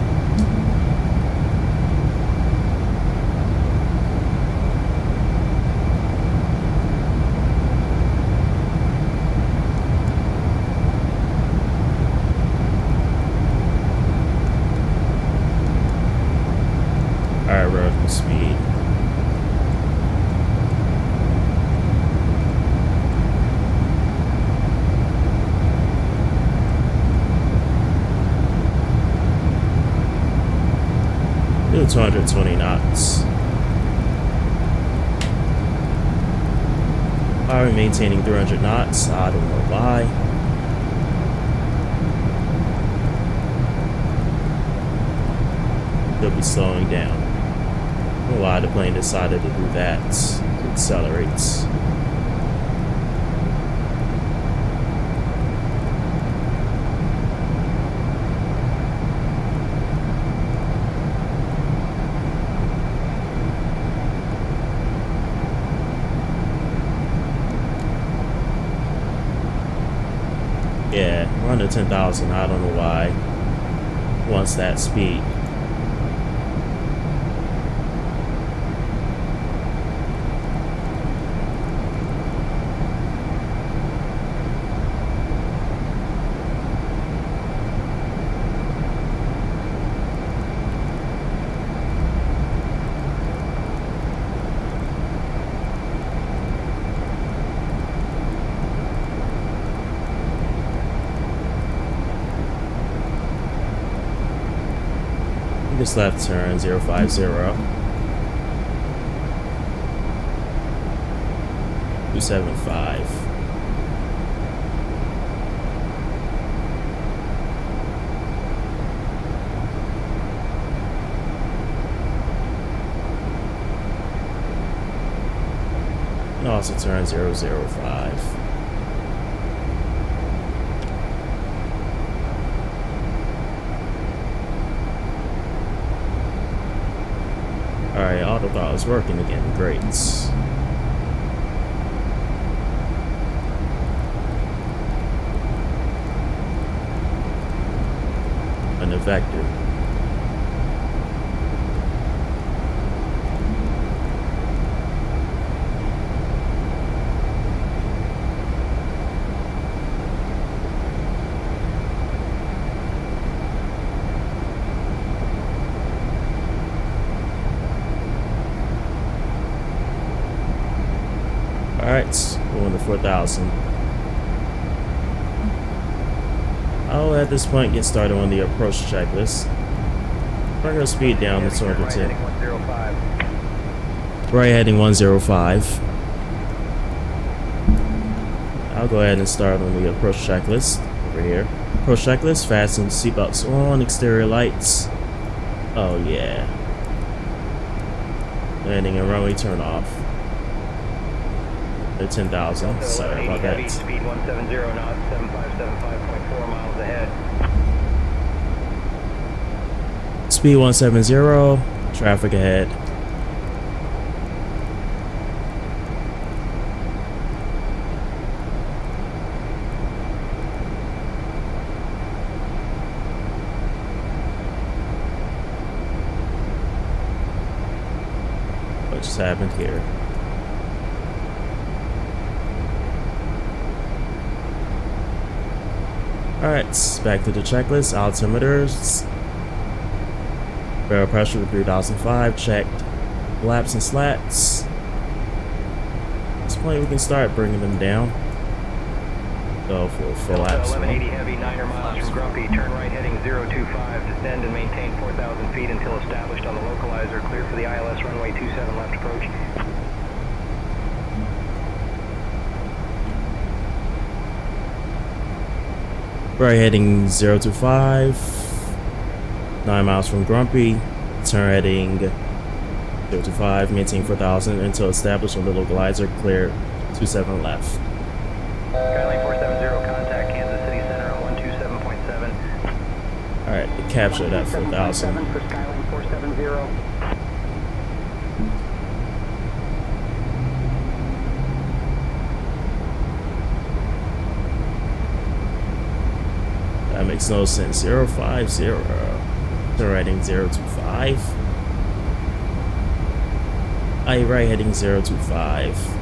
Alright, relative speed. Do 220 knots. Why are we maintaining 300 knots? I don't know why. Could be slowing down. I don't know why the plane decided to do that. It accelerates. Yeah, we're under 10,000. I don't know why. Wants that speed. Just left turn 050. 275. And also turn 005. Alright, autopilot is working again. Great. An vector. Alright, going to 4,000. I'll at this point get started on the approach checklist. Bring our speed down to 210. Right heading 105. I'll go ahead and start on the approach checklist over here. Approach checklist, fasten seatbelts on, exterior lights. Oh yeah. Landing and runway turn off. 10,000. Sorry about that. Speed 170 knots, 7575.4 miles ahead. Speed 170, traffic ahead. What just happened here? Alright, back to the checklist. Altimeters. Barrel pressure 3005. Checked. Flaps and slats. At this point, we can start bringing them down. Go for full laps. 1180 heavy, 9 miles from Grumpy. Turn right heading 025. Descend and maintain 4,000 feet until established on the localizer. Clear for the ILS runway 27 left approach. Right heading 025. 9 miles from Grumpy. Turn heading 025. Maintain 4,000 until established on the localizer. Clear 27 left. Skylane 470, contact Kansas City Center on 127.7. Alright, capture that 4,000. For Skylane 470. That makes no sense. 050. Turn right heading 025. Right heading 025.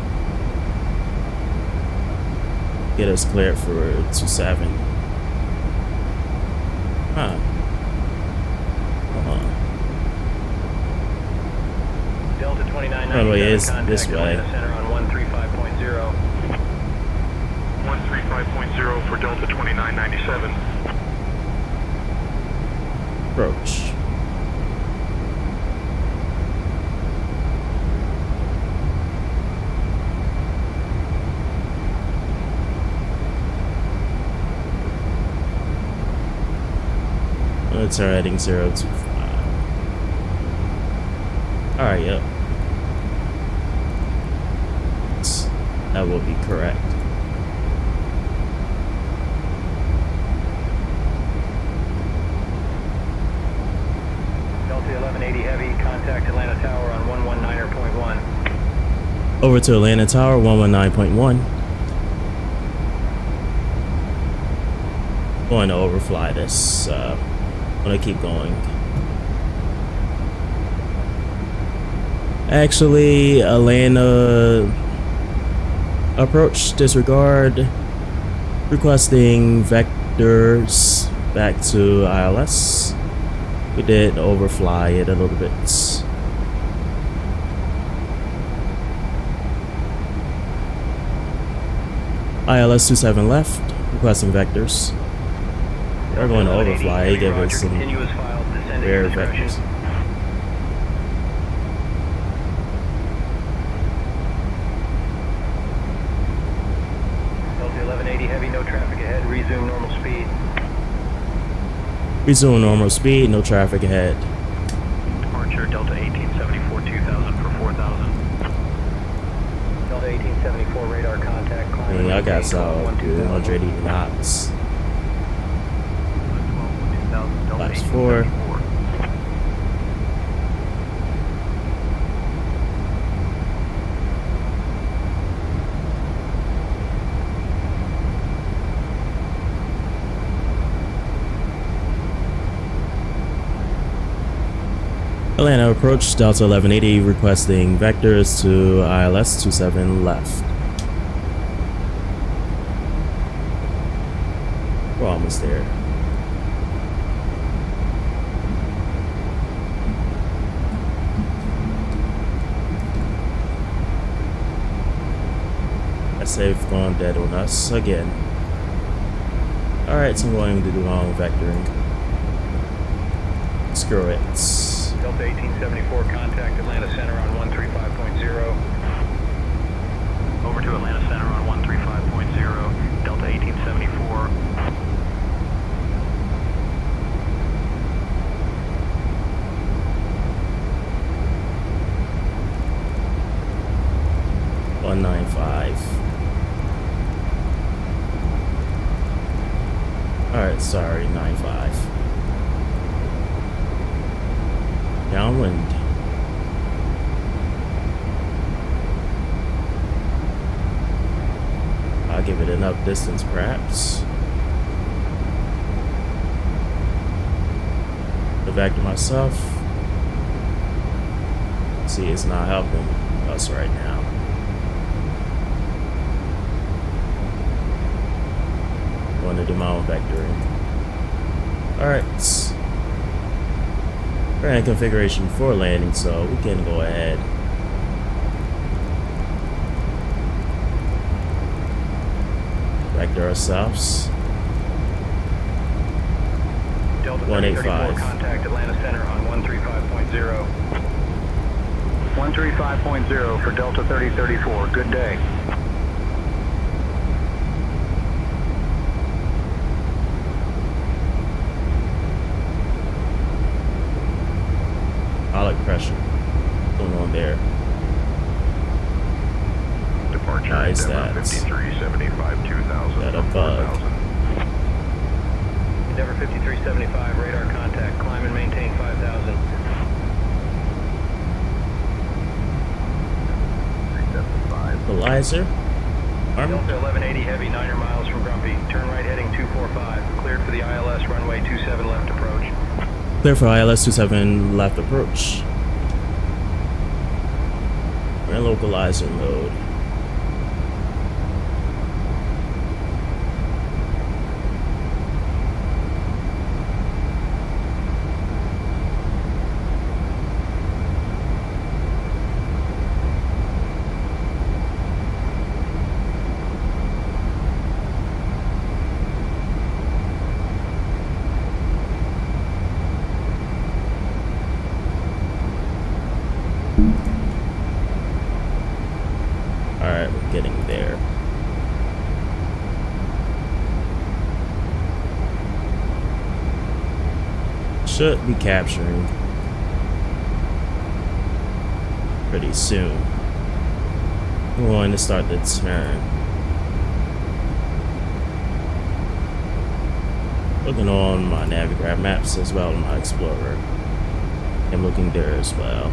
Get us cleared for 27. Huh. Delta 2997, Runway is contact this way. Atlanta Center on 135.0. 135.0 for Delta 2997. Approach. Let's start heading 025. Alright, yep. That will be correct. Delta 1180 heavy, contact Atlanta Tower on 119.1. Over to Atlanta Tower, 119.1. Going to overfly this. I'm gonna keep going. Actually, Atlanta approach disregard. Requesting vectors back to ILS. We did overfly it a little bit. ILS 27 left. Requesting vectors. We're going to overfly. He gave us some rare vectors. Delta 1180 heavy, no traffic ahead. Resume normal speed. Resume normal speed. No traffic ahead. Departure Delta 1874 2000 for 4,000. Delta 1874 radar contact. Yeah, I got so 180 knots. Flaps 4. Atlanta approach Delta 1180 requesting vectors to ILS 27 left. We're almost there. They've gone dead on us again. Alright, so I'm going to do my own vectoring. Screw it. Delta 1874, contact Atlanta Center on 135.0. Over to Atlanta Center on 135.0. Delta 1874. Alright, sorry, 95. Downwind. I'll give it enough distance, perhaps. Go back to myself. See, it's not helping us right now. want to do my own vectoring. Alright. We're in configuration for landing, so we can go ahead. Vector ourselves. Delta 185. contact Atlanta Center on 135.0. 135.0 for Delta 3034. Good day. Pilot pressure going on there. Departure Nice, Endeavour that's 5375 2000. that a bug. 4000. Endeavour 5375, radar contact. Climb and maintain 5,000. 375. Equalizer. Arm. Delta 1180 heavy, 9 miles from Grumpy. Turn right heading 245. Cleared for the ILS runway 27 left approach. Clear for ILS 27 left approach. We're in localizer mode. Alright, we're getting there. Should be capturing pretty soon. We're going to start the turn. Looking on my Navigraph maps as well as my Explorer. And looking there as well.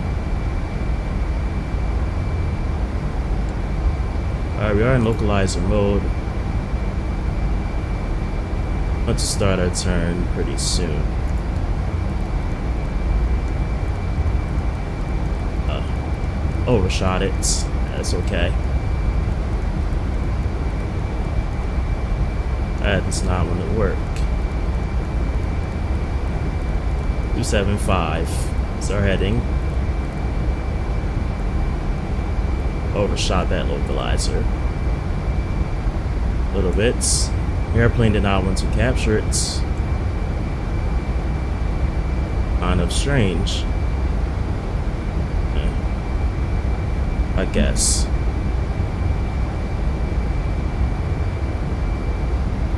Alright, we are in localizer mode. Want to start our turn pretty soon. Overshot it. That's okay. That does not want to work. 275 is our heading. Overshot that localizer a little bit. Airplane did not want to capture it. Kind of strange, I guess.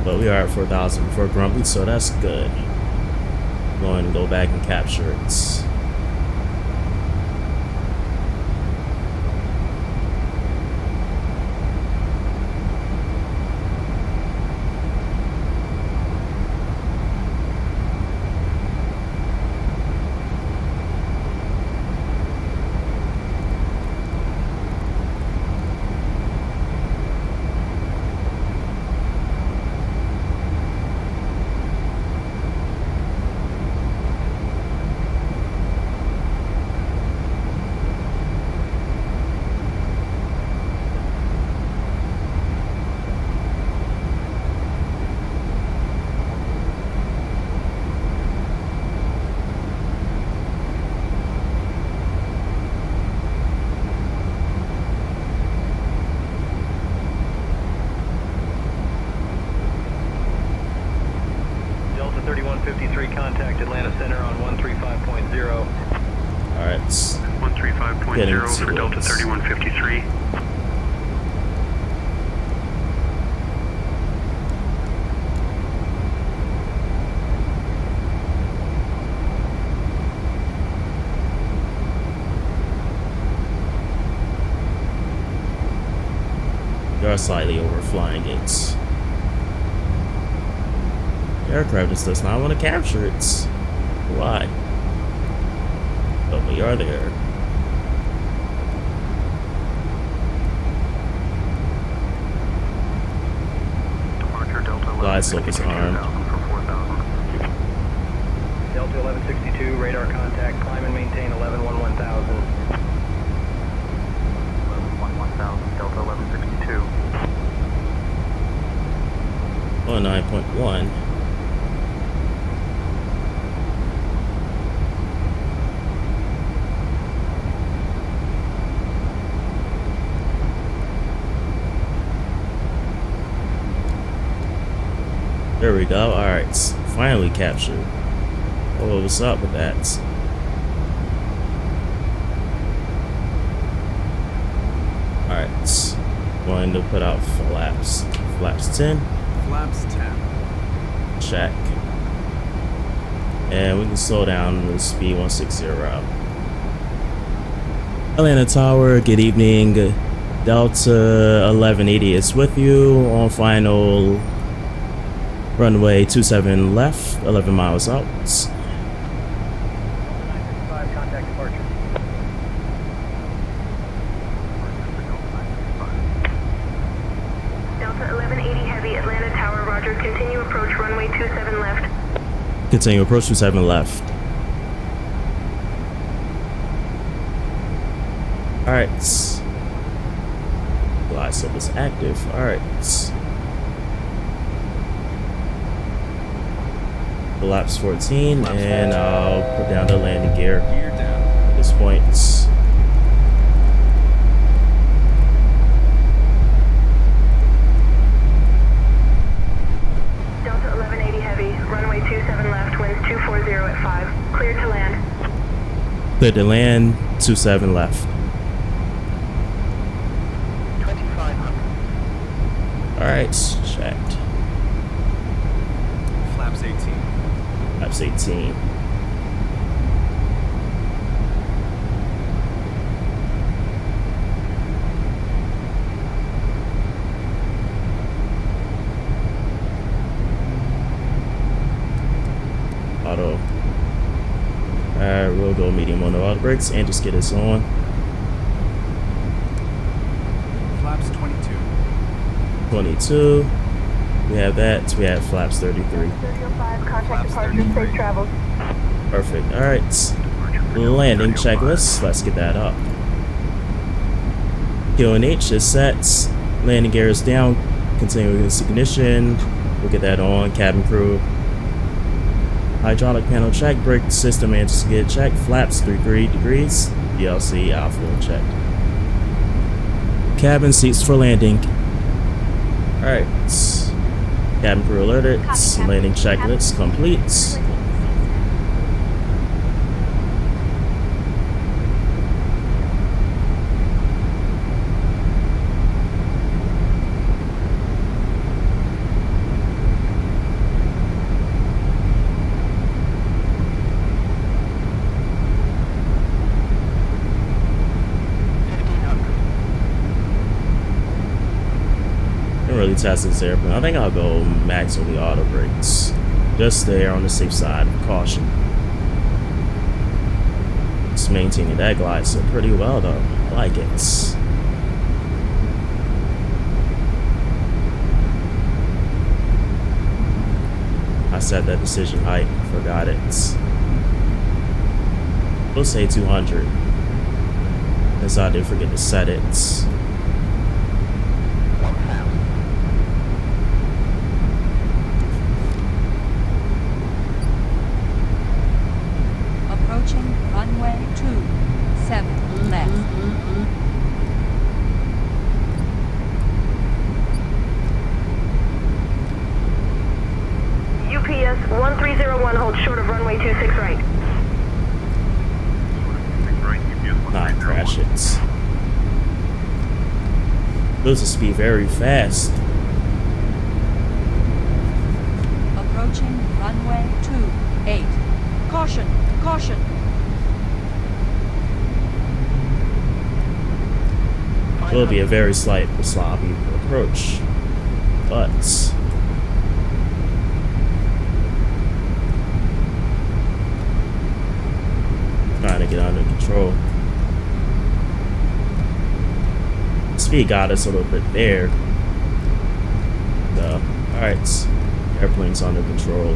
But we are at 4,000 for Grumpy, so that's good. Going to go back and capture it. Delta 3153, contact Atlanta Center on 135.0. Alright. 135.0 for Delta 3153. We are slightly overflying it. The aircraft just does not want to capture it. Why? But we are there. Departure Delta Glide slope is armed. for 4,000. Delta 1162, radar contact. Climb and maintain 11,110,000. 11,110,000, Delta 1162. 9.1. There we go. Alright, finally captured. Oh, what's up with that? Alright, going to put out flaps. Flaps 10. Flaps 10. Check. And we can slow down to speed 160. Atlanta Tower, good evening. Delta 1180 is with you on final runway 27 left, 11 miles out. 955, contact departure. Delta 1180 Heavy, Atlanta Tower, roger. Continue approach runway 27 left. Continue approach 27 left. Alright. Glide slope is active. Alright. Flaps 14, and I'll put down the landing gear Gear down. at this point. Delta 1180 Heavy, runway 27 left, winds 240 at 5. Clear to land. Clear to land, 27 left. 2500. Alright, checked. Flaps 18. Flaps 18. Auto. Alright, we'll go medium on the auto brakes and just get this on. Flaps 22. 22. We have that. We have flaps 33. 3005, contact Flaps departure, 33. safe travels. Perfect. Alright. Landing checklist. Let's get that up. QNH is set. Landing gear is down. Continuing with ignition. We'll get that on. Cabin crew. Hydraulic panel check. Brake system and skid check. Flaps 33 degrees. DLC outflow check. Cabin seats for landing. Alright. Cabin crew alerted. Landing checklist complete. Really test this airplane. I think I'll go max on the auto brakes. Just there on the safe side of caution. Just maintaining that glide so pretty well though. I like it. I set that decision height, forgot it. We'll say 200. As I did forget to set it. Approaching runway 27 left. UPS 1301, hold short of runway 26 right. Not crash it. Loses speed very fast. Approaching runway 28. Caution! Caution! Will be a very slight sloppy approach, but trying to get under control. Speed got us a little bit there. So, alright, airplane's under control.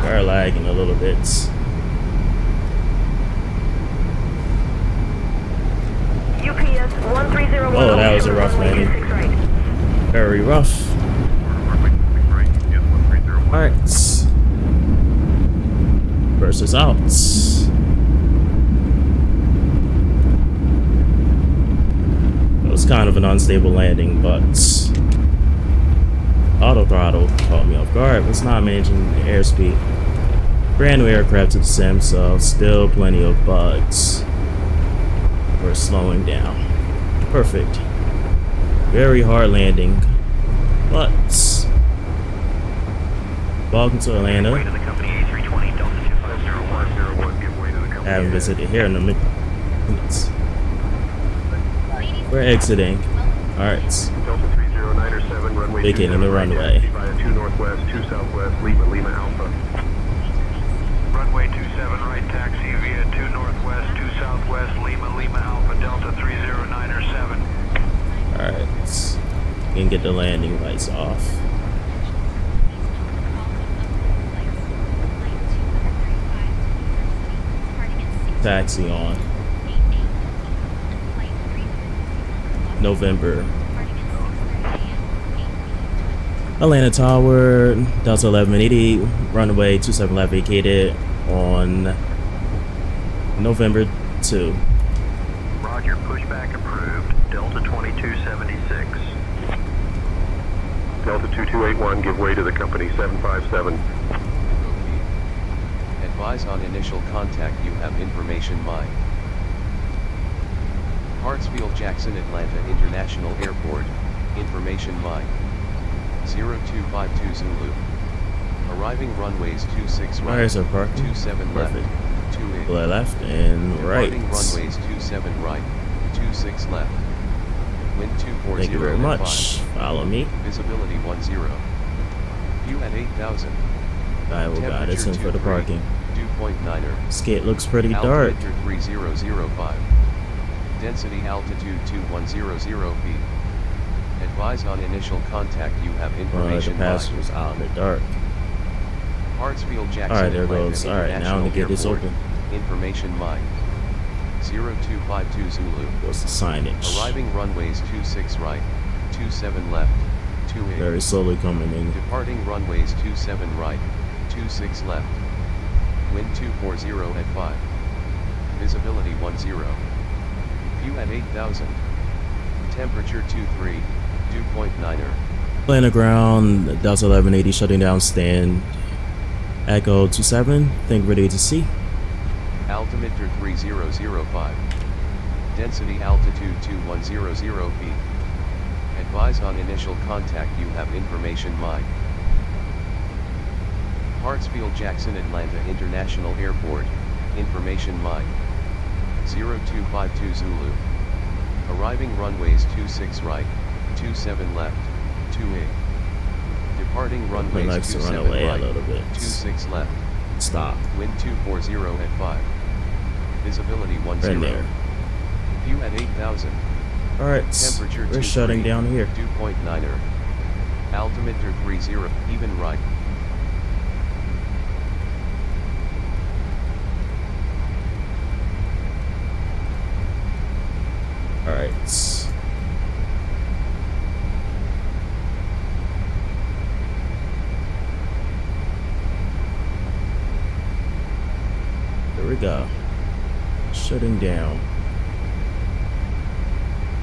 We're lagging a little bit. 1301. Oh, that was a rough landing. Very rough. Alright. Versus out. It was kind of an unstable landing, but auto throttle caught me off guard. Was not managing the airspeed. Brand new aircraft to the sim, so still plenty of bugs. We're slowing down. Perfect. Very hard landing, but welcome to Atlanta. I haven't visited here in a minute. We're exiting. Alright. Delta 30907, runway Vacating the runway. Via 2 northwest, 2 southwest, Lima Alpha. Runway 27 right, taxi via 2 northwest, 2 southwest, Lima Alpha, Delta 30907. Alright. We can get the landing lights off. Taxi on. November. Atlanta Tower, Delta 1180, runway 27 left vacated on November 2. Roger, pushback approved, Delta 2276. Delta 2281, give way to the company 757. Advise on initial contact, you have information mine. Hartsfield Jackson Atlanta International Airport, information mine. 0252 Zulu. Arriving runways 26 right, Where's our parking? 27 left, Perfect. 28. Well, left and right. Departing runways 27 right, 26 left. Wind 240 Thank you very at much. 5. Follow me. Visibility 10. View at 8,000. I will guide us in for the parking. Dew point 9er. Skate looks pretty dark. Altimeter 3005. Density altitude 2100 feet. Advise on initial contact, you have The information passengers out in the dark. Hartsfield Jackson Alright, there Atlanta goes. Alright, now I'm gonna get this International open. Airport. Information mine. 0252 Zulu. Goes the signage. Arriving runways 26 right, 27 left, 28. Very slowly coming in. Departing runways 27 right, 26 left. Wind 240 at 5. Visibility 10. View at 8,000. Temperature 23, dew point 9er. Atlanta ground, Delta 1180 shutting down stand. Echo 27, think ready to see. Altimeter 3005. Density altitude 2100 feet. Advise on initial contact, you have information mine. Hartsfield Jackson Atlanta International Airport, information mine. 0252 Zulu. Arriving runways 26 right, 27 left, 28. Departing runways likes to run 27 away a right, little bit. 26 left. Stop. Wind 240 at 5. Visibility 10. Right there. View at 8,000. Alright, Temperature we're shutting down here. Dew point 9er. Altimeter 30, even right. Alright. There we go. Shutting down.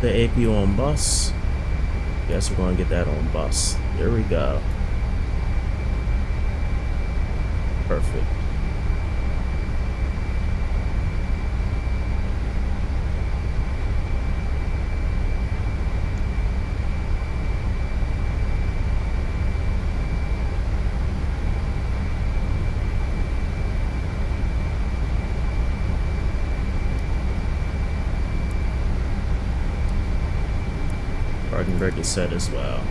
The AP on bus. Guess we're going to get that on bus. There we go. Perfect. Parking brake is set as well.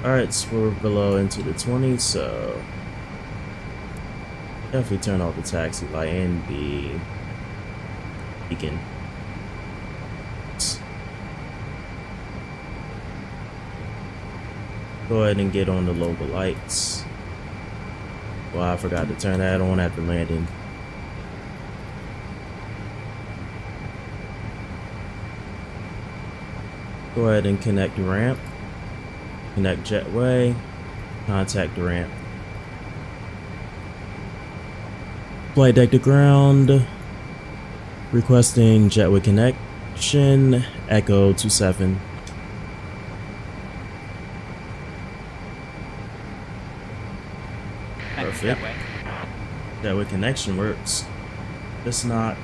Alright, so we're below into the 20s, so definitely turn off the taxi light and the beacon. Go ahead and get on the local lights. Well, I forgot to turn that on after landing. Go ahead and connect the ramp. Connect jetway. Contact the ramp. Flight deck to ground. Requesting jetway connection. Echo 27. Perfect. Jetway connection works. Just not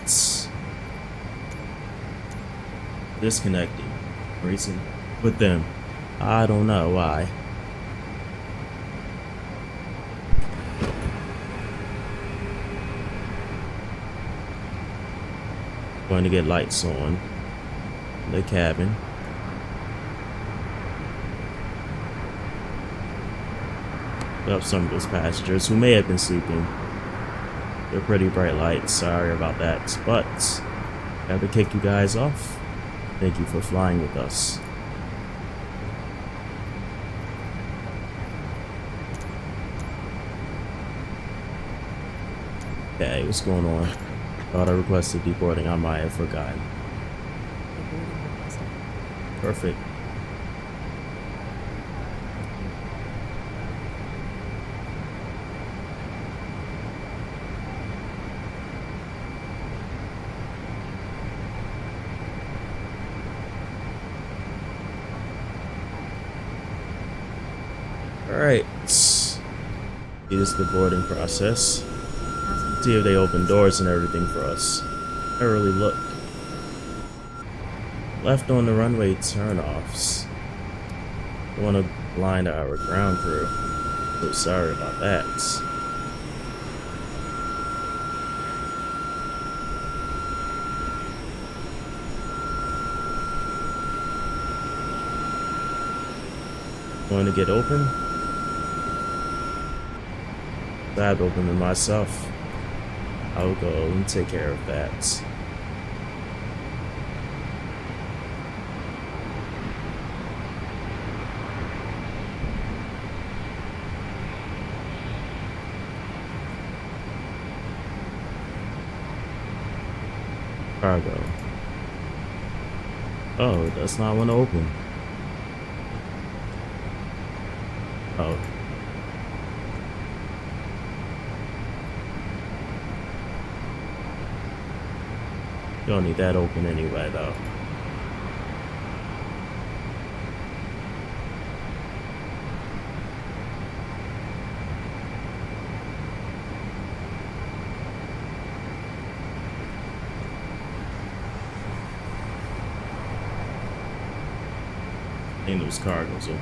disconnecting. Reason with them. I don't know why. Going to get lights on the cabin. Up some of those passengers who may have been sleeping. They're pretty bright lights. Sorry about that, but got to kick you guys off. Thank you for flying with us. Okay, what's going on? Thought I requested deboarding. I might have forgotten. Perfect. Alright, here's the boarding process. See if they open doors and everything for us. I really looked. Left on the runway turnoffs. I want to blind our ground crew. So sorry about that. Going to get open. I'd open them myself. I'll go and take care of that. Cargo. Oh, it does not want to open. Oh. Don't need that open anyway, though. I think those cargo's open.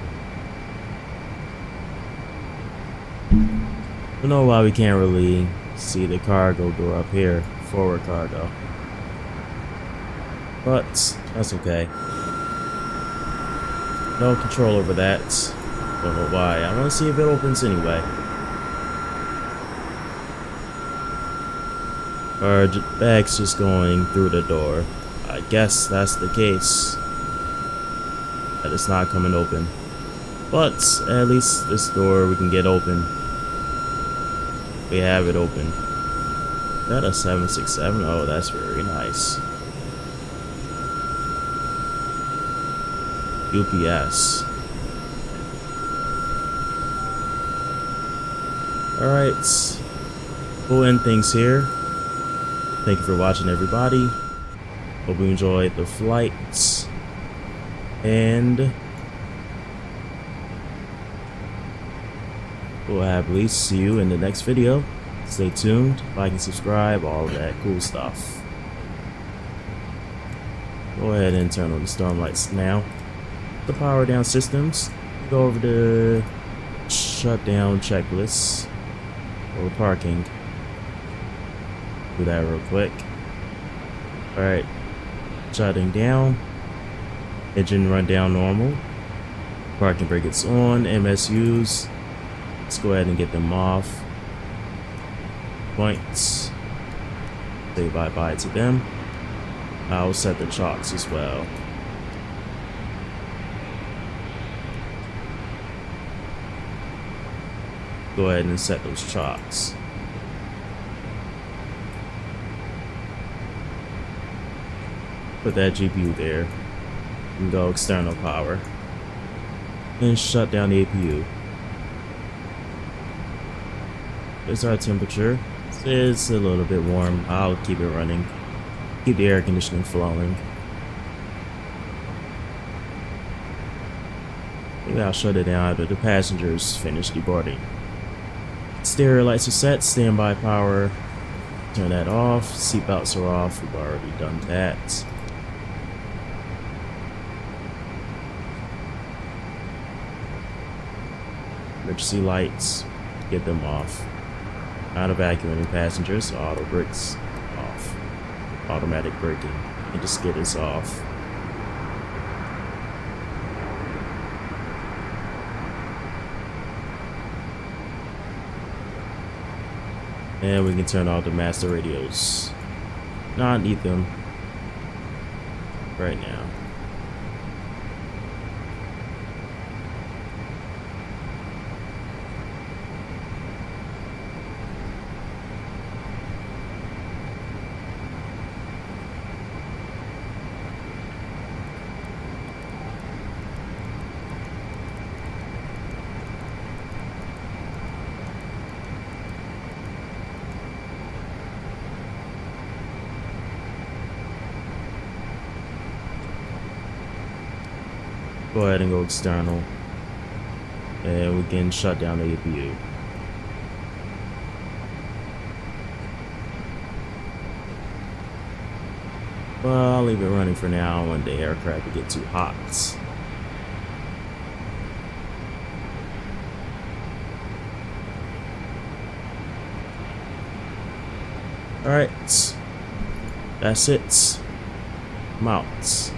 I don't know why we can't really see the cargo door up here. Forward cargo. But that's okay. No control over that. Don't know why. I want to see if it opens anyway. Or bag's just going through the door. I guess that's the case. That it's not coming open. But at least this door we can get open. We have it open. Is that a 767? Oh, that's very nice. UPS. Alright. We'll end things here. Thank you for watching, everybody. Hope you enjoyed the flights. And we'll happily see you in the next video. Stay tuned, like and subscribe, all of that cool stuff. Go ahead and turn on the storm lights now. The power down systems. Go over the shutdown checklist or parking. Do that real quick. Alright. Shutting down. Engine run down normal. Parking brake is on. MSUs. Let's go ahead and get them off. Points. Say bye-bye to them. I'll set the chocks as well. go ahead and set those chocks. Put that GPU there. And go external power. And shut down the APU. There's our temperature. It's a little bit warm. I'll keep it running. Keep the air conditioning flowing. Maybe I'll shut it down after the passengers finish deboarding. Stereo lights are set. Standby power. Turn that off. Seatbelts are off. We've already done that. Emergency lights. Get them off. Not evacuating passengers. Auto brakes off. Automatic braking. And the skid is off. And we can turn off the master radios. Not need them right now. Go ahead and go external. And we can shut down the APU. Well, I'll leave it running for now when the aircraft get too hot. Alright. That's it. I'm out.